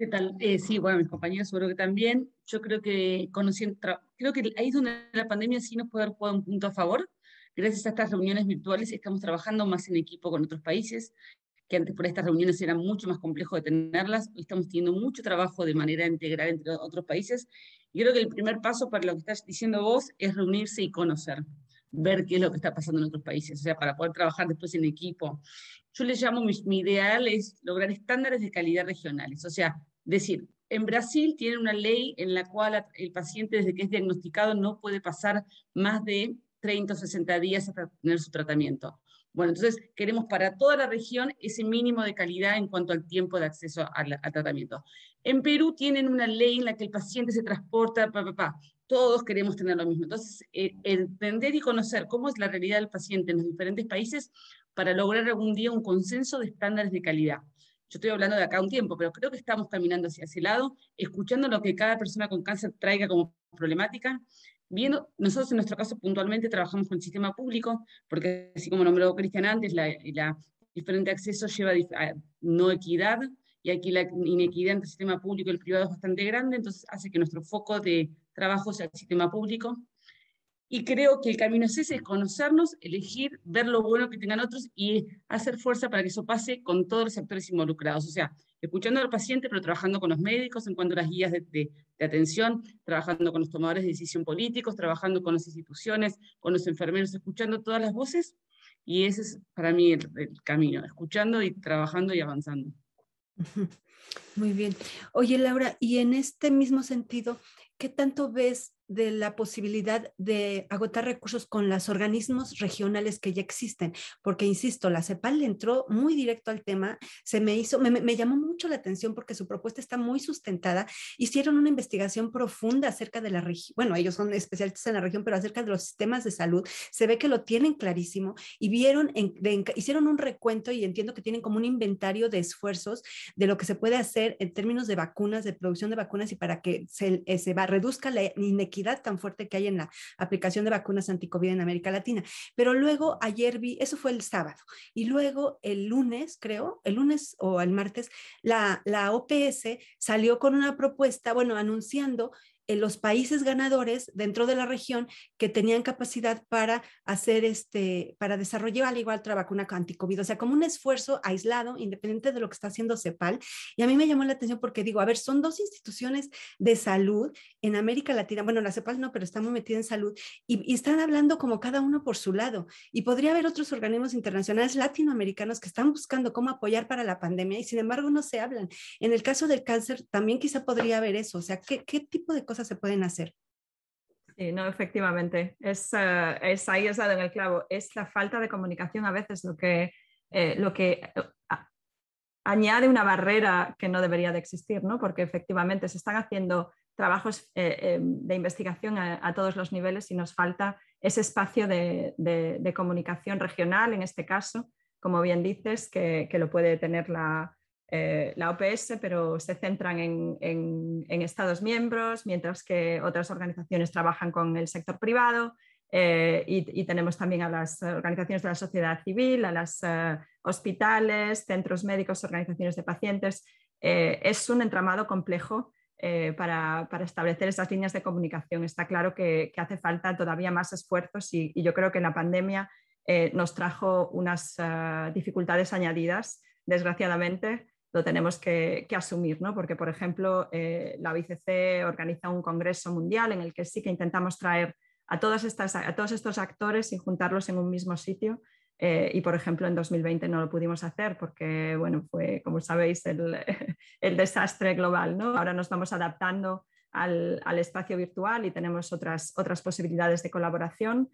¿Qué tal? Sí, bueno, mis compañeros seguro que también. Yo creo que creo que ahí es donde la pandemia sí nos puede haber jugado un punto a favor. Gracias a estas reuniones virtuales estamos trabajando más en equipo con otros países, que antes por estas reuniones era mucho más complejo de tenerlas. Hoy estamos teniendo mucho trabajo de manera integral entre otros países. Y creo que el primer paso para lo que estás diciendo vos es reunirse y conocer, ver qué es lo que está pasando en otros países, o sea, para poder trabajar después en equipo. Yo le llamo, mi ideal es lograr estándares de calidad regionales, o sea, decir, en Brasil tienen una ley en la cual el paciente desde que es diagnosticado no puede pasar más de 30 o 60 días hasta tener su tratamiento. Bueno, entonces queremos para toda la región ese mínimo de calidad en cuanto al tiempo de acceso al tratamiento. En Perú tienen una ley en la que el paciente se transporta, todos queremos tener lo mismo. Entonces, entender y conocer cómo es la realidad del paciente en los diferentes países para lograr algún día un consenso de estándares de calidad. Yo estoy hablando de acá un tiempo, pero creo que estamos caminando hacia ese lado, escuchando lo que cada persona con cáncer traiga como problemática, viendo, nosotros en nuestro caso puntualmente trabajamos con el sistema público, porque así como nombró Cristian antes, la diferente acceso lleva a no equidad, y aquí la inequidad entre el sistema público y el privado es bastante grande, entonces hace que nuestro foco de trabajo sea el sistema público. Y creo que el camino es ese, es conocernos, elegir, ver lo bueno que tengan otros y hacer fuerza para que eso pase con todos los actores involucrados. O sea, escuchando al paciente, pero trabajando con los médicos en cuanto a las guías de atención, trabajando con los tomadores de decisión políticos, trabajando con las instituciones, con los enfermeros, escuchando todas las voces. Y ese es para mí el camino, escuchando y trabajando y avanzando. Muy bien. Oye, Laura, y en este mismo sentido, ¿qué tanto ves de la posibilidad de agotar recursos con los organismos regionales que ya existen? Porque, insisto, la CEPAL entró muy directo al tema, me llamó mucho la atención porque su propuesta está muy sustentada, hicieron una investigación profunda acerca de la región, bueno, ellos son especialistas en la región, pero acerca de los sistemas de salud, se ve que lo tienen clarísimo y hicieron un recuento y entiendo que tienen como un inventario de esfuerzos de lo que se puede hacer en términos de vacunas, de producción de vacunas y para que se reduzca la inequidad tan fuerte que hay en la aplicación de vacunas anti-COVID en América Latina. Pero luego ayer vi, eso fue el sábado, y luego el lunes, creo, el lunes o el martes, la OPS salió con una propuesta, bueno, anunciando los países ganadores dentro de la región que tenían capacidad para hacer para desarrollar al igual otra vacuna anti-COVID, o sea, como un esfuerzo aislado, independiente de lo que está haciendo CEPAL. Y a mí me llamó la atención porque digo, a ver, son dos instituciones de salud en América Latina, bueno, la CEPAL no, pero está muy metida en salud, y están hablando como cada uno por su lado, y podría haber otros organismos internacionales latinoamericanos que están buscando cómo apoyar para la pandemia, y sin embargo no se hablan. En el caso del cáncer también quizá podría haber eso, o sea, ¿qué tipo de cosas se pueden hacer? Sí, no, efectivamente. Es ahí has dado en el clavo. Es la falta de comunicación a veces lo que añade una barrera que no debería de existir, ¿no? Porque efectivamente se están haciendo trabajos de investigación a todos los niveles y nos falta ese espacio de comunicación regional, en este caso, como bien dices, que lo puede tener la OPS, pero se centran en Estados miembros, mientras que otras organizaciones trabajan con el sector privado. Y tenemos también a las organizaciones de la sociedad civil, a los hospitales, centros médicos, organizaciones de pacientes. Es un entramado complejo para establecer esas líneas de comunicación. Está claro que hace falta todavía más esfuerzos y yo creo que la pandemia nos trajo unas dificultades añadidas, desgraciadamente. Lo tenemos que asumir, ¿no? Porque, por ejemplo, la OICC organiza un congreso mundial en el que sí que intentamos traer a todos estos actores y juntarlos en un mismo sitio. Y, por ejemplo, en 2020 no lo pudimos hacer porque, bueno, fue, como sabéis, el desastre global, ¿no? Ahora nos vamos adaptando al espacio virtual y tenemos otras posibilidades de colaboración.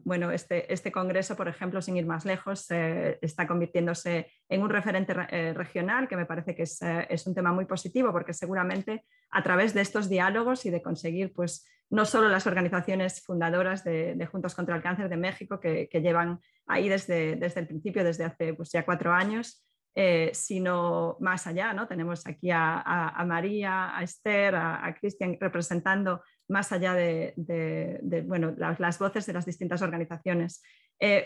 Bueno, este congreso, por ejemplo, sin ir más lejos, está convirtiéndose en un referente regional, que me parece que es un tema muy positivo, porque seguramente a través de estos diálogos y de conseguir, pues, no solo las organizaciones fundadoras de Juntos contra el Cáncer de México, que llevan ahí desde el principio, desde hace pues, ya 4 años, sino más allá, ¿no? Tenemos aquí a María, a Esther, a Cristian representando más allá de bueno, las voces de las distintas organizaciones.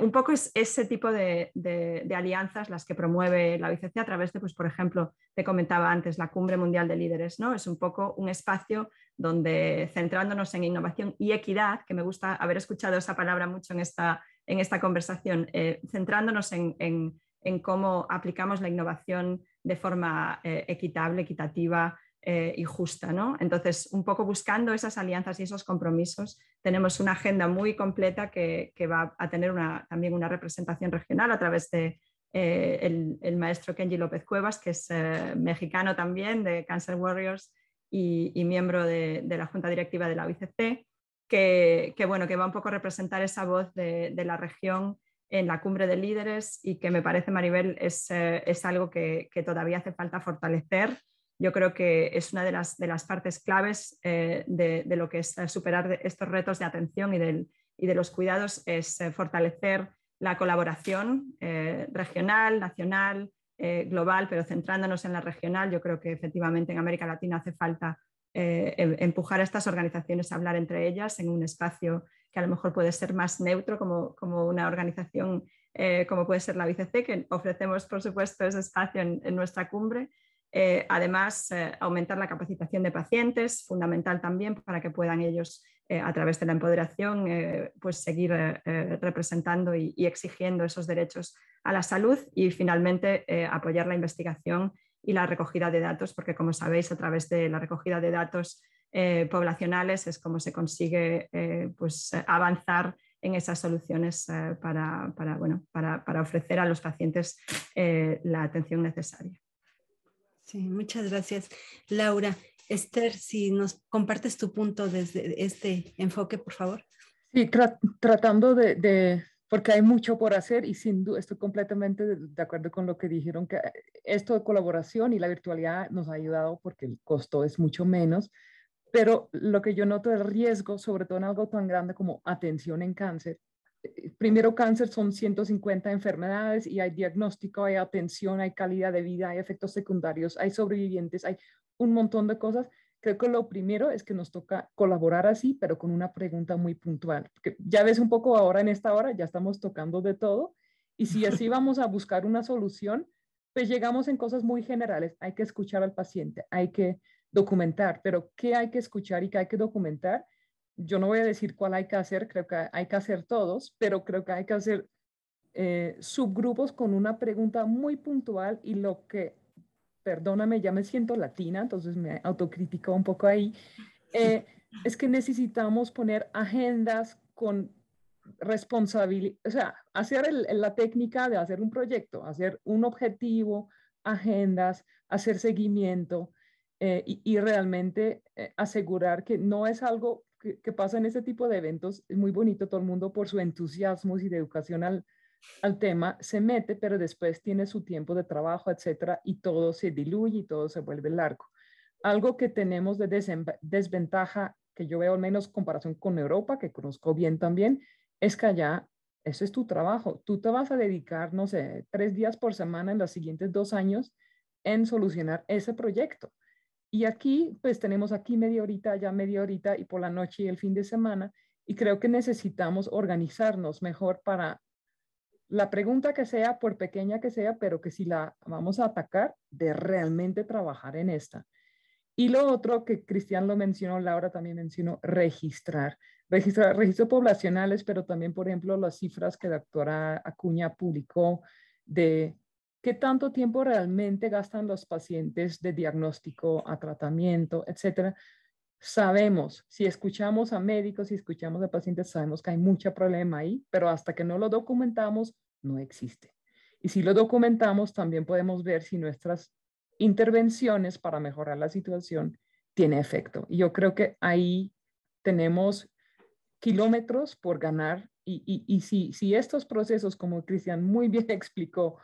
Un poco es ese tipo de alianzas las que promueve la OICC a través de, pues, por ejemplo, te comentaba antes, la Cumbre Mundial de Líderes, ¿no? Es un poco un espacio donde, centrándonos en innovación y equidad, que me gusta haber escuchado esa palabra mucho en esta conversación, centrándonos en cómo aplicamos la innovación de forma equitable, equitativa y justa, ¿no? Entonces, un poco buscando esas alianzas y esos compromisos, tenemos una agenda muy completa que va a tener también una representación regional a través de el maestro Kenji López Cuevas, que es mexicano también, de Cancer Warriors y miembro de la Junta Directiva de la OICC, que va un poco a representar esa voz de la región en la Cumbre de Líderes y que me parece, Maribel, es algo que todavía hace falta fortalecer. Yo creo que es una de las partes claves de lo que es superar estos retos de atención y de los cuidados, es fortalecer la colaboración regional, nacional, global, pero centrándonos en la regional. Yo creo que efectivamente en América Latina hace falta empujar a estas organizaciones a hablar entre ellas en un espacio que a lo mejor puede ser más neutro, como una organización como puede ser la OICC, que ofrecemos, por supuesto, ese espacio en nuestra cumbre. Además, aumentar la capacitación de pacientes, fundamental también para que puedan ellos, a través de la empoderación, pues seguir representando y exigiendo esos derechos a la salud. Y finalmente, apoyar la investigación y la recogida de datos, porque, como sabéis, a través de la recogida de datos poblacionales es como se consigue pues, avanzar en esas soluciones para ofrecer a los pacientes la atención necesaria. Sí, muchas gracias, Laura. Esther, si nos compartes tu punto desde este enfoque, por favor. Sí, tratando porque hay mucho por hacer y sin duda estoy completamente de acuerdo con lo que dijeron, que esto de colaboración y la virtualidad nos ha ayudado porque el costo es mucho menos, pero lo que yo noto es riesgo, sobre todo en algo tan grande como atención en cáncer. Primero, cáncer son 150 enfermedades y hay diagnóstico, hay atención, hay calidad de vida, hay efectos secundarios, hay sobrevivientes, hay un montón de cosas. Creo que lo primero es que nos toca colaborar así, pero con una pregunta muy puntual. Porque ya ves un poco ahora en esta hora, ya estamos tocando de todo. Y si así vamos a buscar una solución, pues llegamos en cosas muy generales. Hay que escuchar al paciente, hay que documentar, pero ¿qué hay que escuchar y qué hay que documentar? Yo no voy a decir cuál hay que hacer, creo que hay que hacer todos, pero creo que hay que hacer subgrupos con una pregunta muy puntual y lo que, perdóname, ya me siento latina, entonces me autocritico un poco ahí, es que necesitamos poner agendas con responsabilidad, o sea, hacer la técnica de hacer un proyecto, hacer un objetivo, agendas, hacer seguimiento y realmente asegurar que no es algo que pasa en este tipo de eventos, es muy bonito, todo el mundo por su entusiasmo y de educación al tema se mete, pero después tiene su tiempo de trabajo, etcétera, y todo se diluye y todo se vuelve largo. Algo que tenemos de desventaja, que yo veo al menos en comparación con Europa, que conozco bien también, es que allá eso es tu trabajo. Tú te vas a dedicar, no sé, 3 días por semana en los siguientes 2 años en solucionar ese proyecto. Y aquí, pues tenemos aquí media horita, allá media horita y por la noche y el fin de semana. Y creo que necesitamos organizarnos mejor para la pregunta que sea, por pequeña que sea, pero que si la vamos a atacar, de realmente trabajar en esta. Y lo otro que Cristian lo mencionó, Laura también mencionó, registros poblacionales, pero también, por ejemplo, las cifras que la doctora Acuña publicó de qué tanto tiempo realmente gastan los pacientes de diagnóstico a tratamiento, etcétera. Sabemos, si escuchamos a médicos, si escuchamos a pacientes, sabemos que hay mucho problema ahí, pero hasta que no lo documentamos, no existe. Y si lo documentamos, también podemos ver si nuestras intervenciones para mejorar la situación tiene efecto. Y yo creo que ahí tenemos kilómetros por ganar y si estos procesos, como Cristian muy bien explicó,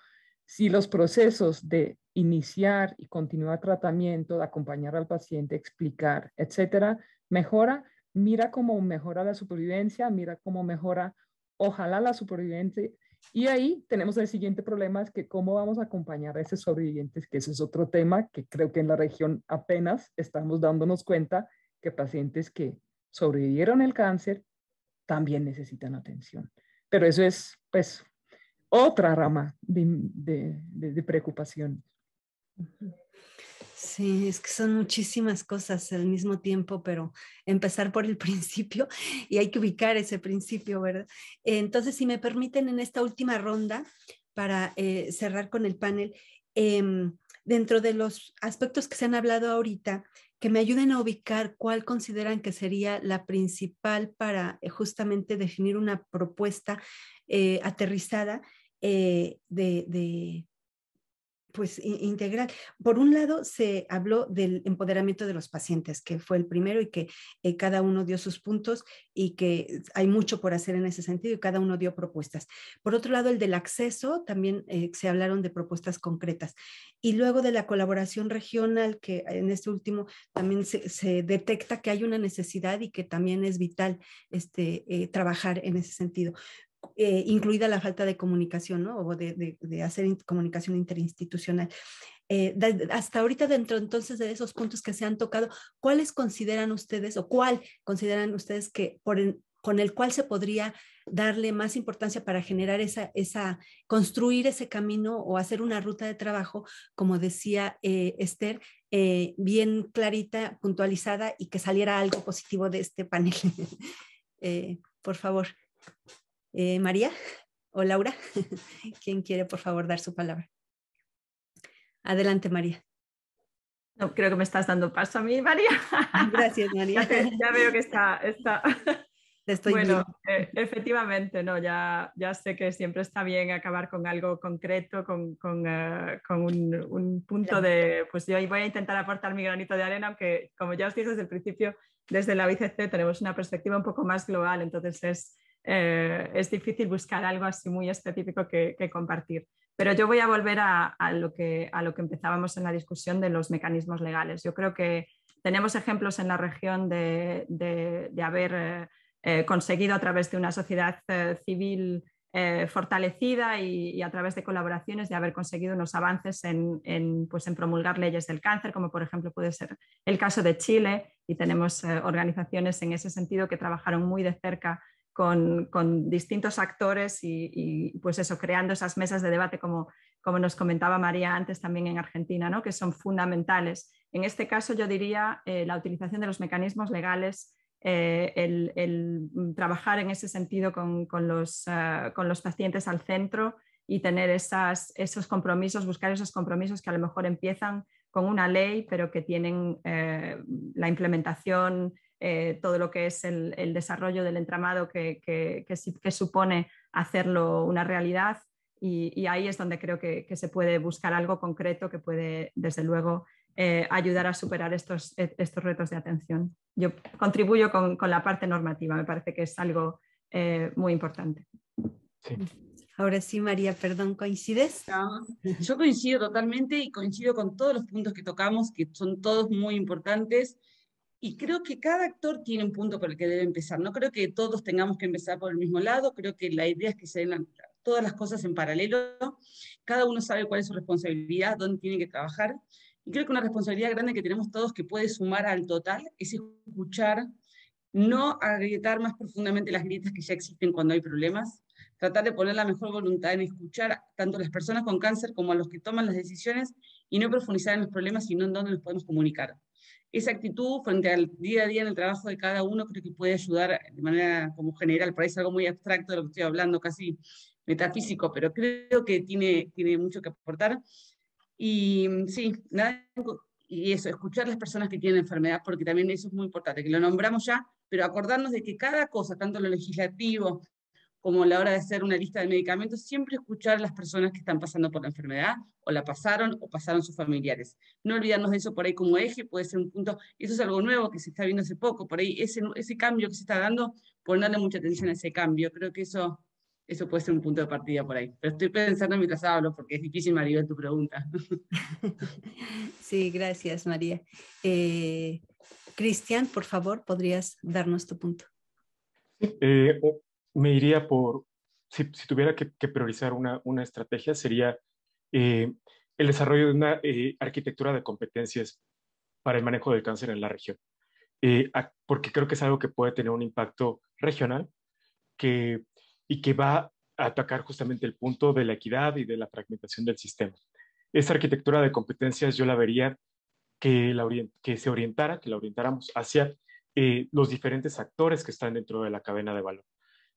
si los procesos de iniciar y continuar tratamiento, de acompañar al paciente, explicar, etcétera, mejora, mira cómo mejora la supervivencia, mira cómo mejora, ojalá la supervivencia. Y ahí tenemos el siguiente problema, es que cómo vamos a acompañar a esos sobrevivientes, que ese es otro tema que creo que en la región apenas estamos dándonos cuenta que pacientes que sobrevivieron el cáncer también necesitan atención. Pero eso es, pues, otra rama de preocupación. Sí, es que son muchísimas cosas al mismo tiempo, pero empezar por el principio y hay que ubicar ese principio, ¿verdad? Entonces, si me permiten en esta última ronda, para cerrar con el panel, dentro de los aspectos que se han hablado ahorita, que me ayuden a ubicar cuál consideran que sería la principal para justamente definir una propuesta aterrizada pues integral. Por un lado, se habló del empoderamiento de los pacientes, que fue el primero y que cada uno dio sus puntos y que hay mucho por hacer en ese sentido y cada uno dio propuestas. Por otro lado, el del acceso, también se hablaron de propuestas concretas. Y luego de la colaboración regional, que en este último también se detecta que hay una necesidad y que también es vital trabajar en ese sentido. Incluida la falta de comunicación, ¿no? O de hacer comunicación interinstitucional. Hasta ahorita, dentro entonces de esos puntos que se han tocado, ¿cuáles consideran ustedes o cuál consideran ustedes que con el cual se podría darle más importancia para generar construir ese camino o hacer una ruta de trabajo, como decía Esther, bien clarita, puntualizada y que saliera algo positivo de este panel? Por favor. María o Laura, ¿quién quiere por favor dar su palabra? Adelante, María. No, creo que me estás dando paso a mí, María. Gracias, María. Ya veo que está... Bueno, efectivamente, no, ya sé que siempre está bien acabar con algo concreto, con un punto de, pues yo voy a intentar aportar mi granito de arena, aunque como ya os dije desde el principio, desde la BICC tenemos una perspectiva un poco más global, entonces es difícil buscar algo así muy específico que compartir. Pero yo voy a volver a lo que empezábamos en la discusión de los mecanismos legales. Yo creo que tenemos ejemplos en la región de haber conseguido a través de una sociedad civil fortalecida y a través de colaboraciones de haber conseguido unos avances en promulgar leyes del cáncer, como por ejemplo puede ser el caso de Chile, y tenemos organizaciones en ese sentido que trabajaron muy de cerca con distintos actores y pues eso, creando esas mesas de debate como nos comentaba María antes también en Argentina, ¿no? Que son fundamentales. En este caso yo diría la utilización de los mecanismos legales, el trabajar en ese sentido con los pacientes al centro y tener esos compromisos, buscar esos compromisos que a lo mejor empiezan con una ley, pero que tienen la implementación, todo lo que es el desarrollo del entramado que supone hacerlo una realidad, y ahí es donde creo que se puede buscar algo concreto que puede, desde luego, ayudar a superar estos retos de atención. Yo contribuyo con la parte normativa, me parece que es algo muy importante. Sí. Ahora sí, María, perdón, ¿coincides? No, yo coincido totalmente y coincido con todos los puntos que tocamos, que son todos muy importantes. Y creo que cada actor tiene un punto por el que debe empezar. No creo que todos tengamos que empezar por el mismo lado. Creo que la idea es que se den todas las cosas en paralelo. Cada uno sabe cuál es su responsabilidad, dónde tiene que trabajar. Y creo que una responsabilidad grande que tenemos todos que puede sumar al total es escuchar, no agrietar más profundamente las grietas que ya existen cuando hay problemas, tratar de poner la mejor voluntad en escuchar tanto a las personas con cáncer como a los que toman las decisiones y no profundizar en los problemas, sino en dónde nos podemos comunicar. Esa actitud frente al día a día en el trabajo de cada uno creo que puede ayudar de manera como general, por ahí es algo muy abstracto de lo que estoy hablando, casi metafísico, pero creo que tiene mucho que aportar. Y sí, nada, y eso, escuchar a las personas que tienen enfermedad, porque también eso es muy importante, que lo nombramos ya, pero acordarnos de que cada cosa, tanto lo legislativo como a la hora de hacer una lista de medicamentos, siempre escuchar a las personas que están pasando por la enfermedad, o la pasaron, o pasaron sus familiares. No olvidarnos de eso por ahí como eje, puede ser un punto, eso es algo nuevo que se está viendo hace poco, por ahí ese cambio que se está dando, ponerle mucha atención a ese cambio, creo que eso puede ser un punto de partida por ahí. Pero estoy pensando mientras hablo, porque es difícil, Maribel, tu pregunta. Sí, gracias, María. Cristian, por favor, ¿podrías darnos tu punto? Me iría por, si tuviera que priorizar una estrategia, sería el desarrollo de una arquitectura de competencias para el manejo del cáncer en la región. Porque creo que es algo que puede tener un impacto regional y que va a atacar justamente el punto de la equidad y de la fragmentación del sistema. Esa arquitectura de competencias yo la vería que la orientáramos hacia los diferentes actores que están dentro de la cadena de valor.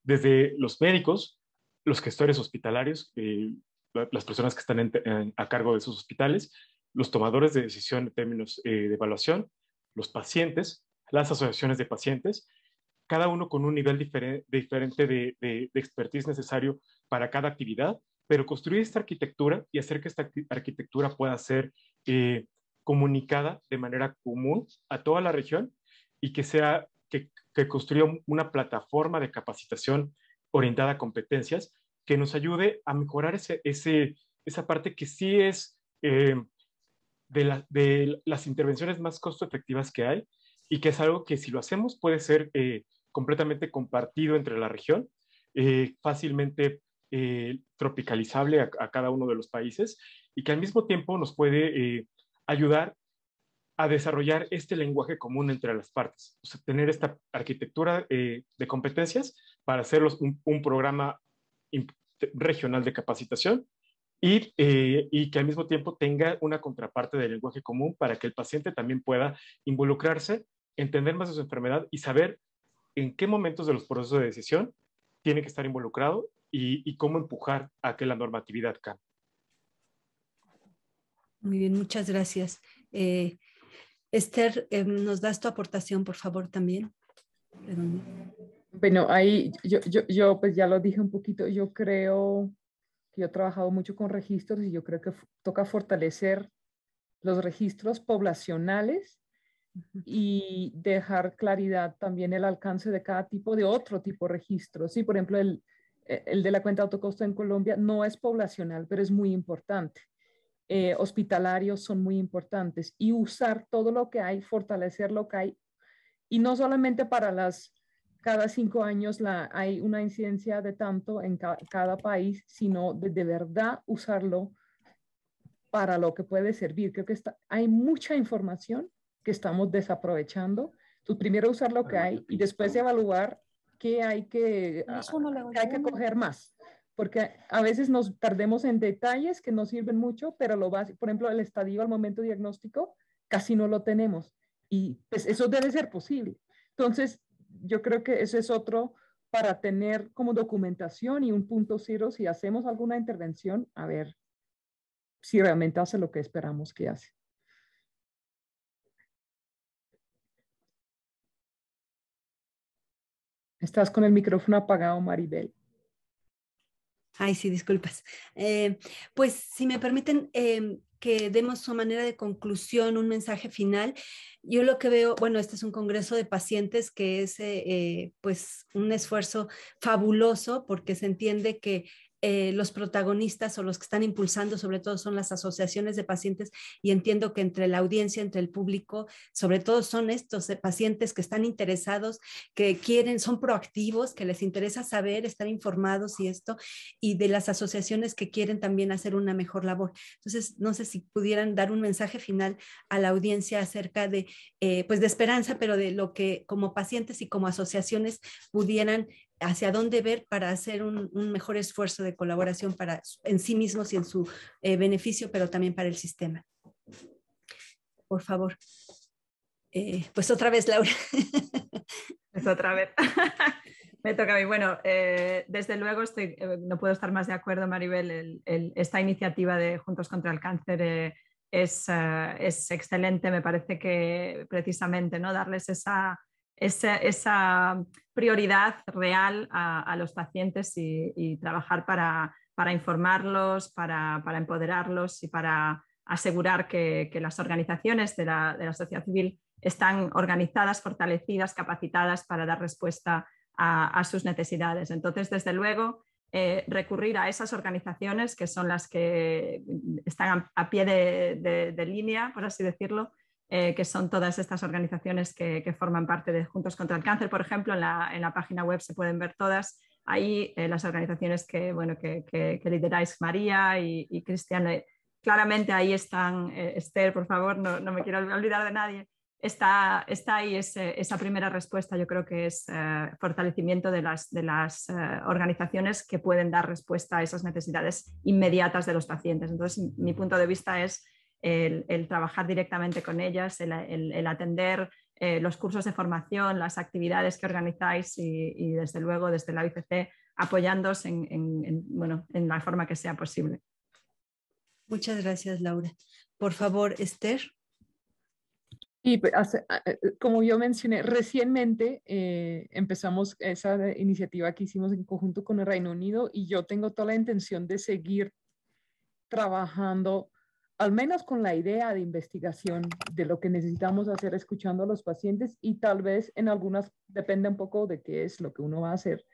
Desde los médicos, los gestores hospitalarios, las personas que están a cargo de esos hospitales, los tomadores de decisión en términos de evaluación, los pacientes, las asociaciones de pacientes, cada uno con un nivel diferente de expertise necesario para cada actividad, pero construir esta arquitectura y hacer que esta arquitectura pueda ser comunicada de manera común a toda la región y que construya una plataforma de capacitación orientada a competencias que nos ayude a mejorar esa parte que sí es de las intervenciones más costo efectivas que hay y que es algo que si lo hacemos puede ser completamente compartido entre la región, fácilmente tropicalizable a cada uno de los países y que al mismo tiempo nos puede ayudar a desarrollar este lenguaje común entre las partes, o sea, tener esta arquitectura de competencias para hacerlos un programa regional de capacitación y que al mismo tiempo tenga una contraparte de lenguaje común para que el paciente también pueda involucrarse, entender más de su enfermedad y saber en qué momentos de los procesos de decisión tiene que estar involucrado y cómo empujar a que la normatividad cambie. Muy bien, muchas gracias. Esther, ¿nos das tu aportación, por favor, también? Bueno, ahí yo pues ya lo dije un poquito, yo creo que yo he trabajado mucho con registros y yo creo que toca fortalecer los registros poblacionales y dejar claridad también el alcance de cada tipo de otro tipo de registro. Sí, por ejemplo, el de la cuenta de autocosto en Colombia no es poblacional, pero es muy importante. Hospitalarios son muy importantes y usar todo lo que hay, fortalecer lo que hay y no solamente para cada 5 años hay una incidencia de tanto en cada país, sino de verdad usarlo para lo que puede servir. Creo que hay mucha información que estamos desaprovechando. Entonces, primero usar lo que hay y después evaluar qué hay que coger más. Porque a veces nos perdemos en detalles que no sirven mucho, pero lo básico, por ejemplo, el estadio al momento diagnóstico, casi no lo tenemos. Y pues eso debe ser posible. Entonces, yo creo que ese es otro para tener como documentación y un punto cero si hacemos alguna intervención, a ver si realmente hace lo que esperamos que hace. Estás con el micrófono apagado, Maribel. Ay, sí, disculpas. Pues si me permiten que demos su manera de conclusión, un mensaje final. Yo lo que veo, bueno, este es un congreso de pacientes que es pues un esfuerzo fabuloso porque se entiende que los protagonistas o los que están impulsando sobre todo son las asociaciones de pacientes y entiendo que entre la audiencia, entre el público, sobre todo son estos pacientes que están interesados, que quieren, son proactivos, que les interesa saber, estar informados y esto, y de las asociaciones que quieren también hacer una mejor labor. Entonces, no sé si pudieran dar un mensaje final a la audiencia acerca de, pues de esperanza, pero de lo que como pacientes y como asociaciones pudieran hacia dónde ver para hacer un mejor esfuerzo de colaboración para en sí mismos y en su beneficio, pero también para el sistema. Por favor. Pues otra vez, Laura. Pues otra vez. Me toca a mí. Bueno, desde luego no puedo estar más de acuerdo, Maribel. Esta iniciativa de Juntos contra el Cáncer es excelente. Me parece que precisamente, ¿no?, darles esa prioridad real a los pacientes y trabajar para informarlos, para empoderarlos y para asegurar que las organizaciones de la sociedad civil están organizadas, fortalecidas, capacitadas para dar respuesta a sus necesidades. Entonces, desde luego, recurrir a esas organizaciones que son las que están a pie de línea, por así decirlo, que son todas estas organizaciones que forman parte de Juntos contra el Cáncer. Por ejemplo, en la página web se pueden ver todas. Ahí las organizaciones que lideráis, María y Cristian, claramente ahí están. Esther, por favor, no me quiero olvidar de nadie. Está ahí esa primera respuesta. Yo creo que es fortalecimiento de las organizaciones que pueden dar respuesta a esas necesidades inmediatas de los pacientes. Entonces, mi punto de vista es el trabajar directamente con ellas, el atender los cursos de formación, las actividades que organizáis y desde luego desde la OICC apoyándoos en la forma que sea posible. Muchas gracias, Laura. Por favor, Esther. Y como yo mencioné, recientemente empezamos esa iniciativa que hicimos en conjunto con el Reino Unido y yo tengo toda la intención de seguir trabajando, al menos con la idea de investigación de lo que necesitamos hacer escuchando a los pacientes y tal vez en algunas depende un poco de qué es lo que uno va a hacer,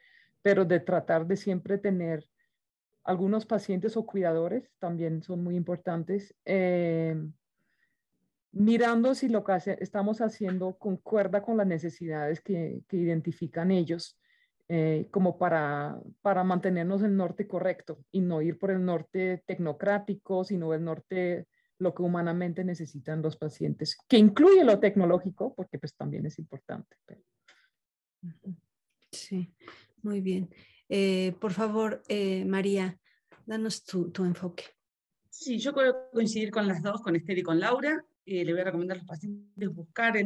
pero de tratar de siempre tener algunos pacientes o cuidadores, también son muy importantes, mirando si lo que estamos haciendo concuerda con las necesidades que identifican ellos, como para mantenernos en el norte correcto y no ir por el norte tecnocrático, sino el norte lo que humanamente necesitan los pacientes, que incluye lo tecnológico, porque pues también es importante. Sí, muy bien. Por favor, María, danos tu enfoque. Sí, yo puedo coincidir con las dos, con Esther y con Laura. Le voy a recomendar a los pacientes buscar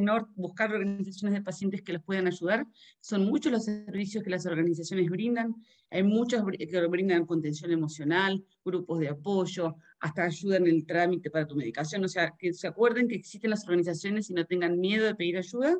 organizaciones de pacientes que los puedan ayudar. Son muchos los servicios que las organizaciones brindan. Hay muchos que brindan contención emocional, grupos de apoyo, hasta ayuda en el trámite para tu medicación. O sea, que se acuerden que existen las organizaciones y no tengan miedo de pedir ayuda.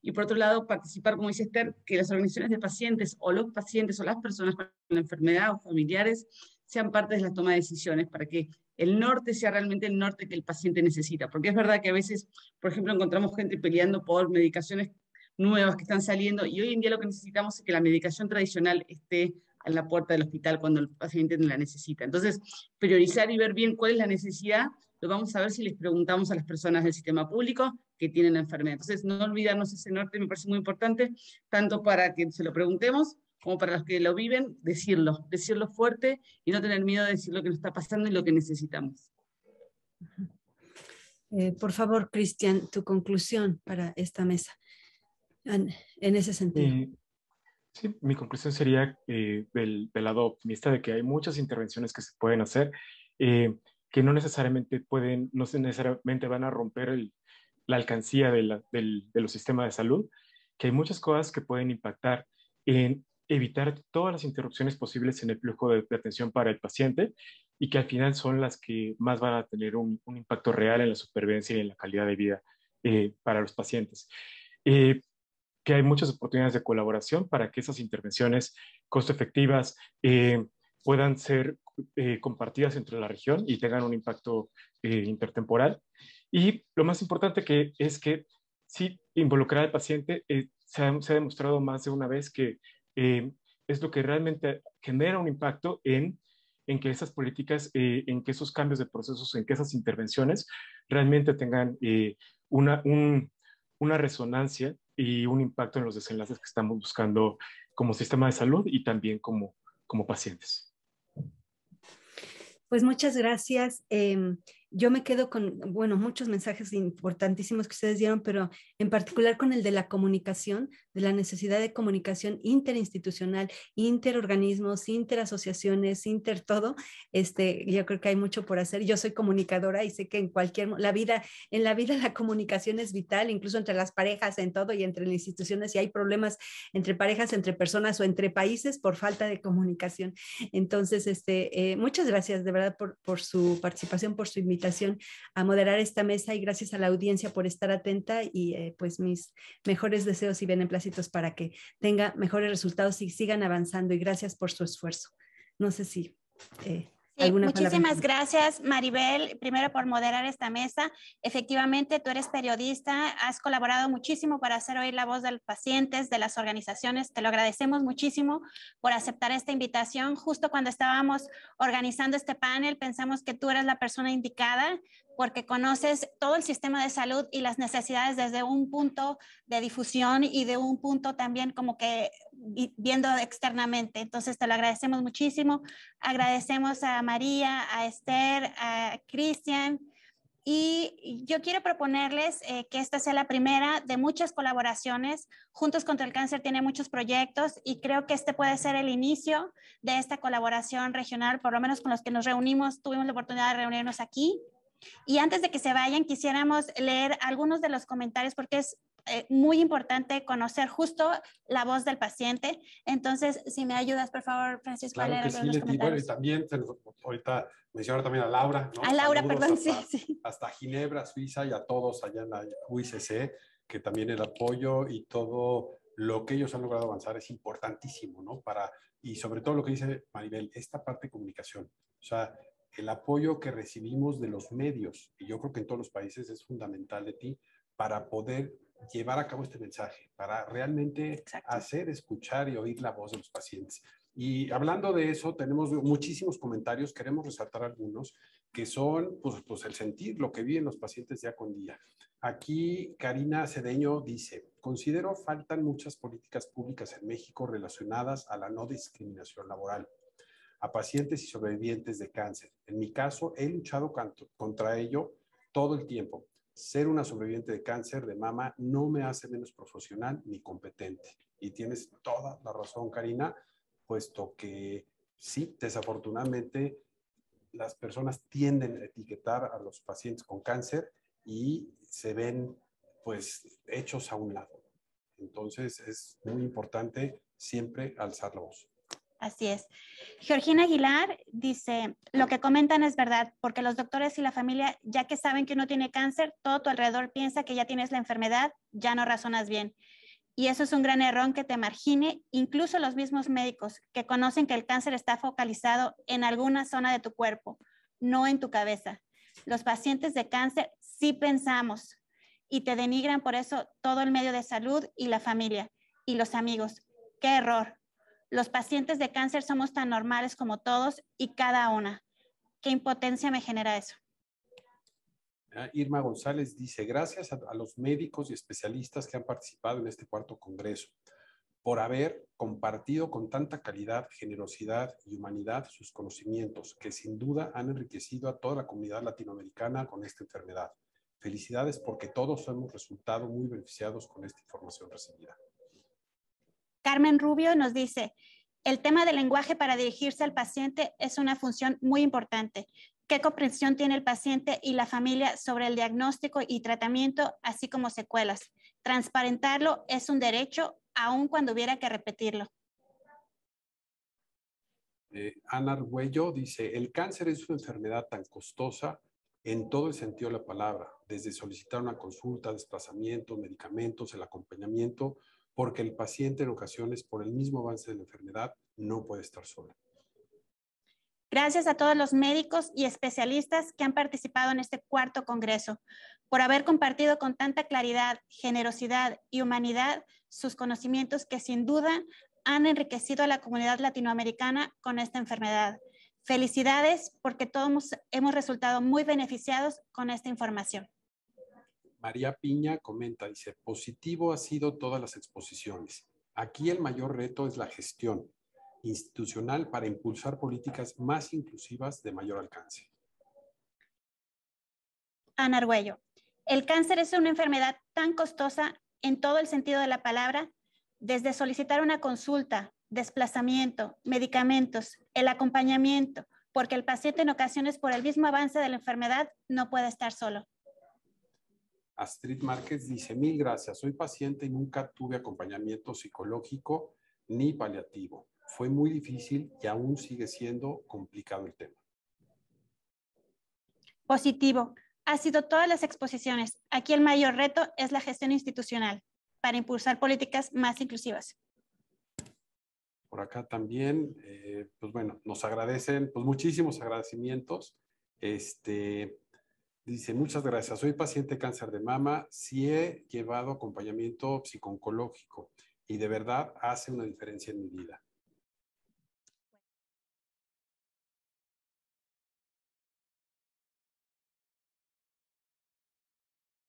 Y por otro lado, participar, como dice Esther, que las organizaciones de pacientes o los pacientes o las personas con la enfermedad o familiares sean parte de la toma de decisiones para que el norte sea realmente el norte que el paciente necesita. Porque es verdad que a veces, por ejemplo, encontramos gente peleando por medicaciones nuevas que están saliendo y hoy en día lo que necesitamos es que la medicación tradicional esté a la puerta del hospital cuando el paciente la necesita. Entonces, priorizar y ver bien cuál es la necesidad lo vamos a ver si les preguntamos a las personas del sistema público que tienen la enfermedad. Entonces, no olvidarnos ese norte, me parece muy importante, tanto para que se lo preguntemos, como para los que lo viven, decirlo fuerte y no tener miedo de decir lo que nos está pasando y lo que necesitamos. Por favor, Cristian, tu conclusión para esta mesa, en ese sentido. Sí, mi conclusión sería del lado optimista de que hay muchas intervenciones que se pueden hacer, que no necesariamente van a romper la alcancía de los sistemas de salud, que hay muchas cosas que pueden impactar en evitar todas las interrupciones posibles en el flujo de atención para el paciente y que al final son las que más van a tener un impacto real en la supervivencia y en la calidad de vida para los pacientes. Que hay muchas oportunidades de colaboración para que esas intervenciones costo efectivas puedan ser compartidas entre la región y tengan un impacto intertemporal. Y lo más importante es que sí, involucrar al paciente se ha demostrado más de una vez que es lo que realmente genera un impacto en que esas políticas, en que esos cambios de procesos, en que esas intervenciones realmente tengan una resonancia y un impacto en los desenlaces que estamos buscando como sistema de salud y también como pacientes. Pues muchas gracias. Yo me quedo con, bueno, muchos mensajes importantísimos que ustedes dieron, pero en particular con el de la comunicación, de la necesidad de comunicación interinstitucional, interorganismos, interasociaciones, inter todo. Yo creo que hay mucho por hacer. Yo soy comunicadora y sé que en la vida la comunicación es vital, incluso entre las parejas, en todo y entre las instituciones. Si hay problemas entre parejas, entre personas o entre países por falta de comunicación. Entonces, muchas gracias de verdad por su participación, por su invitación a moderar esta mesa y gracias a la audiencia por estar atenta y pues mis mejores deseos y beneplácitos para que tenga mejores resultados y sigan avanzando y gracias por su esfuerzo. No sé si alguna palabra. Muchísimas gracias, Maribel, primero por moderar esta mesa. Efectivamente, tú eres periodista, has colaborado muchísimo para hacer oír la voz de los pacientes, de las organizaciones. Te lo agradecemos muchísimo por aceptar esta invitación. Justo cuando estábamos organizando este panel, pensamos que tú eras la persona indicada porque conoces todo el sistema de salud y las necesidades desde un punto de difusión y de un punto también como que viendo externamente. Entonces, te lo agradecemos muchísimo. Agradecemos a María, a Esther, a Cristian. Y yo quiero proponerles que esta sea la primera de muchas colaboraciones. Juntos contra el Cáncer tiene muchos proyectos y creo que este puede ser el inicio de esta colaboración regional, por lo menos con los que nos reunimos, tuvimos la oportunidad de reunirnos aquí. Y antes de que se vayan, quisiéramos leer algunos de los comentarios porque es muy importante conocer justo la voz del paciente. Entonces, si me ayudas, por favor, Francisco, claro a leer que sí, algunos Leti. Bueno, y comentarios. también ahorita mencionar también a Laura, ¿no? A Laura, Saludos perdón, hasta, sí. hasta Ginebra, Suiza, y a todos allá en la UICC, que también el apoyo y todo lo que ellos han logrado avanzar es importantísimo, ¿no? Y sobre todo lo que dice Maribel, esta parte de comunicación. O sea, el apoyo que recibimos de los medios, y yo creo que en todos los países es fundamental de ti, para poder llevar a cabo este mensaje, para realmente hacer, escuchar y oír la voz de los pacientes. Y hablando de eso, tenemos muchísimos comentarios, queremos resaltar algunos, que son pues el sentir, lo que viven los pacientes día con día. Aquí Karina Cedeño dice, considero faltan muchas políticas públicas en México relacionadas a la no discriminación laboral, a pacientes y sobrevivientes de cáncer. En mi caso, he luchado contra ello todo el tiempo. Ser una sobreviviente de cáncer de mama no me hace menos profesional ni competente. Y tienes toda la razón, Karina, puesto que sí, desafortunadamente, las personas tienden a etiquetar a los pacientes con cáncer y se ven, pues, hechos a un lado. Entonces, es muy importante siempre alzar la voz. Así es. Georgina Aguilar dice, lo que comentan es verdad, porque los doctores y la familia, ya que saben que uno tiene cáncer, todo tu alrededor piensa que ya tienes la enfermedad, ya no razonas bien. Y eso es un gran error que te margine, incluso los mismos médicos que conocen que el cáncer está focalizado en alguna zona de tu cuerpo, no en tu cabeza. Los pacientes de cáncer sí pensamos y te denigran por eso todo el medio de salud y la familia y los amigos. ¡Qué error! Los pacientes de cáncer somos tan normales como todos y cada una. ¿Qué impotencia me genera eso? Irma González dice, gracias a los médicos y especialistas que han participado en este cuarto congreso por haber compartido con tanta calidad, generosidad y humanidad sus conocimientos, que sin duda han enriquecido a toda la comunidad latinoamericana con esta enfermedad. Felicidades porque todos hemos resultado muy beneficiados con esta información recibida. Carmen Rubio nos dice, el tema del lenguaje para dirigirse al paciente es una función muy importante. ¿Qué comprensión tiene el paciente y la familia sobre el diagnóstico y tratamiento, así como secuelas? Transparentarlo es un derecho, aun cuando hubiera que repetirlo. Ana Arguello dice, el cáncer es una enfermedad tan costosa en todo el sentido de la palabra, desde solicitar una consulta, desplazamiento, medicamentos, el acompañamiento, porque el paciente en ocasiones, por el mismo avance de la enfermedad, no puede estar solo. Gracias a todos los médicos y especialistas que han participado en este cuarto congreso, por haber compartido con tanta claridad, generosidad y humanidad sus conocimientos que sin duda han enriquecido a la comunidad latinoamericana con esta enfermedad. Felicidades porque todos hemos resultado muy beneficiados con esta información. María Piña comenta, dice, positivo ha sido todas las exposiciones. Aquí el mayor reto es la gestión institucional para impulsar políticas más inclusivas de mayor alcance. Ana Argüello, el cáncer es una enfermedad tan costosa en todo el sentido de la palabra, desde solicitar una consulta, desplazamiento, medicamentos, el acompañamiento, porque el paciente en ocasiones por el mismo avance de la enfermedad no puede estar solo. Astrid Márquez dice, 1000 gracias, soy paciente y nunca tuve acompañamiento psicológico ni paliativo. Fue muy difícil y aún sigue siendo complicado el tema. Positivo. Ha sido todas las exposiciones. Aquí el mayor reto es la gestión institucional para impulsar políticas más inclusivas. Por acá también, pues bueno, nos agradecen, pues muchísimos agradecimientos. Dice, muchas gracias, soy paciente de cáncer de mama, sí he llevado acompañamiento psico-oncológico y de verdad hace una diferencia en mi vida.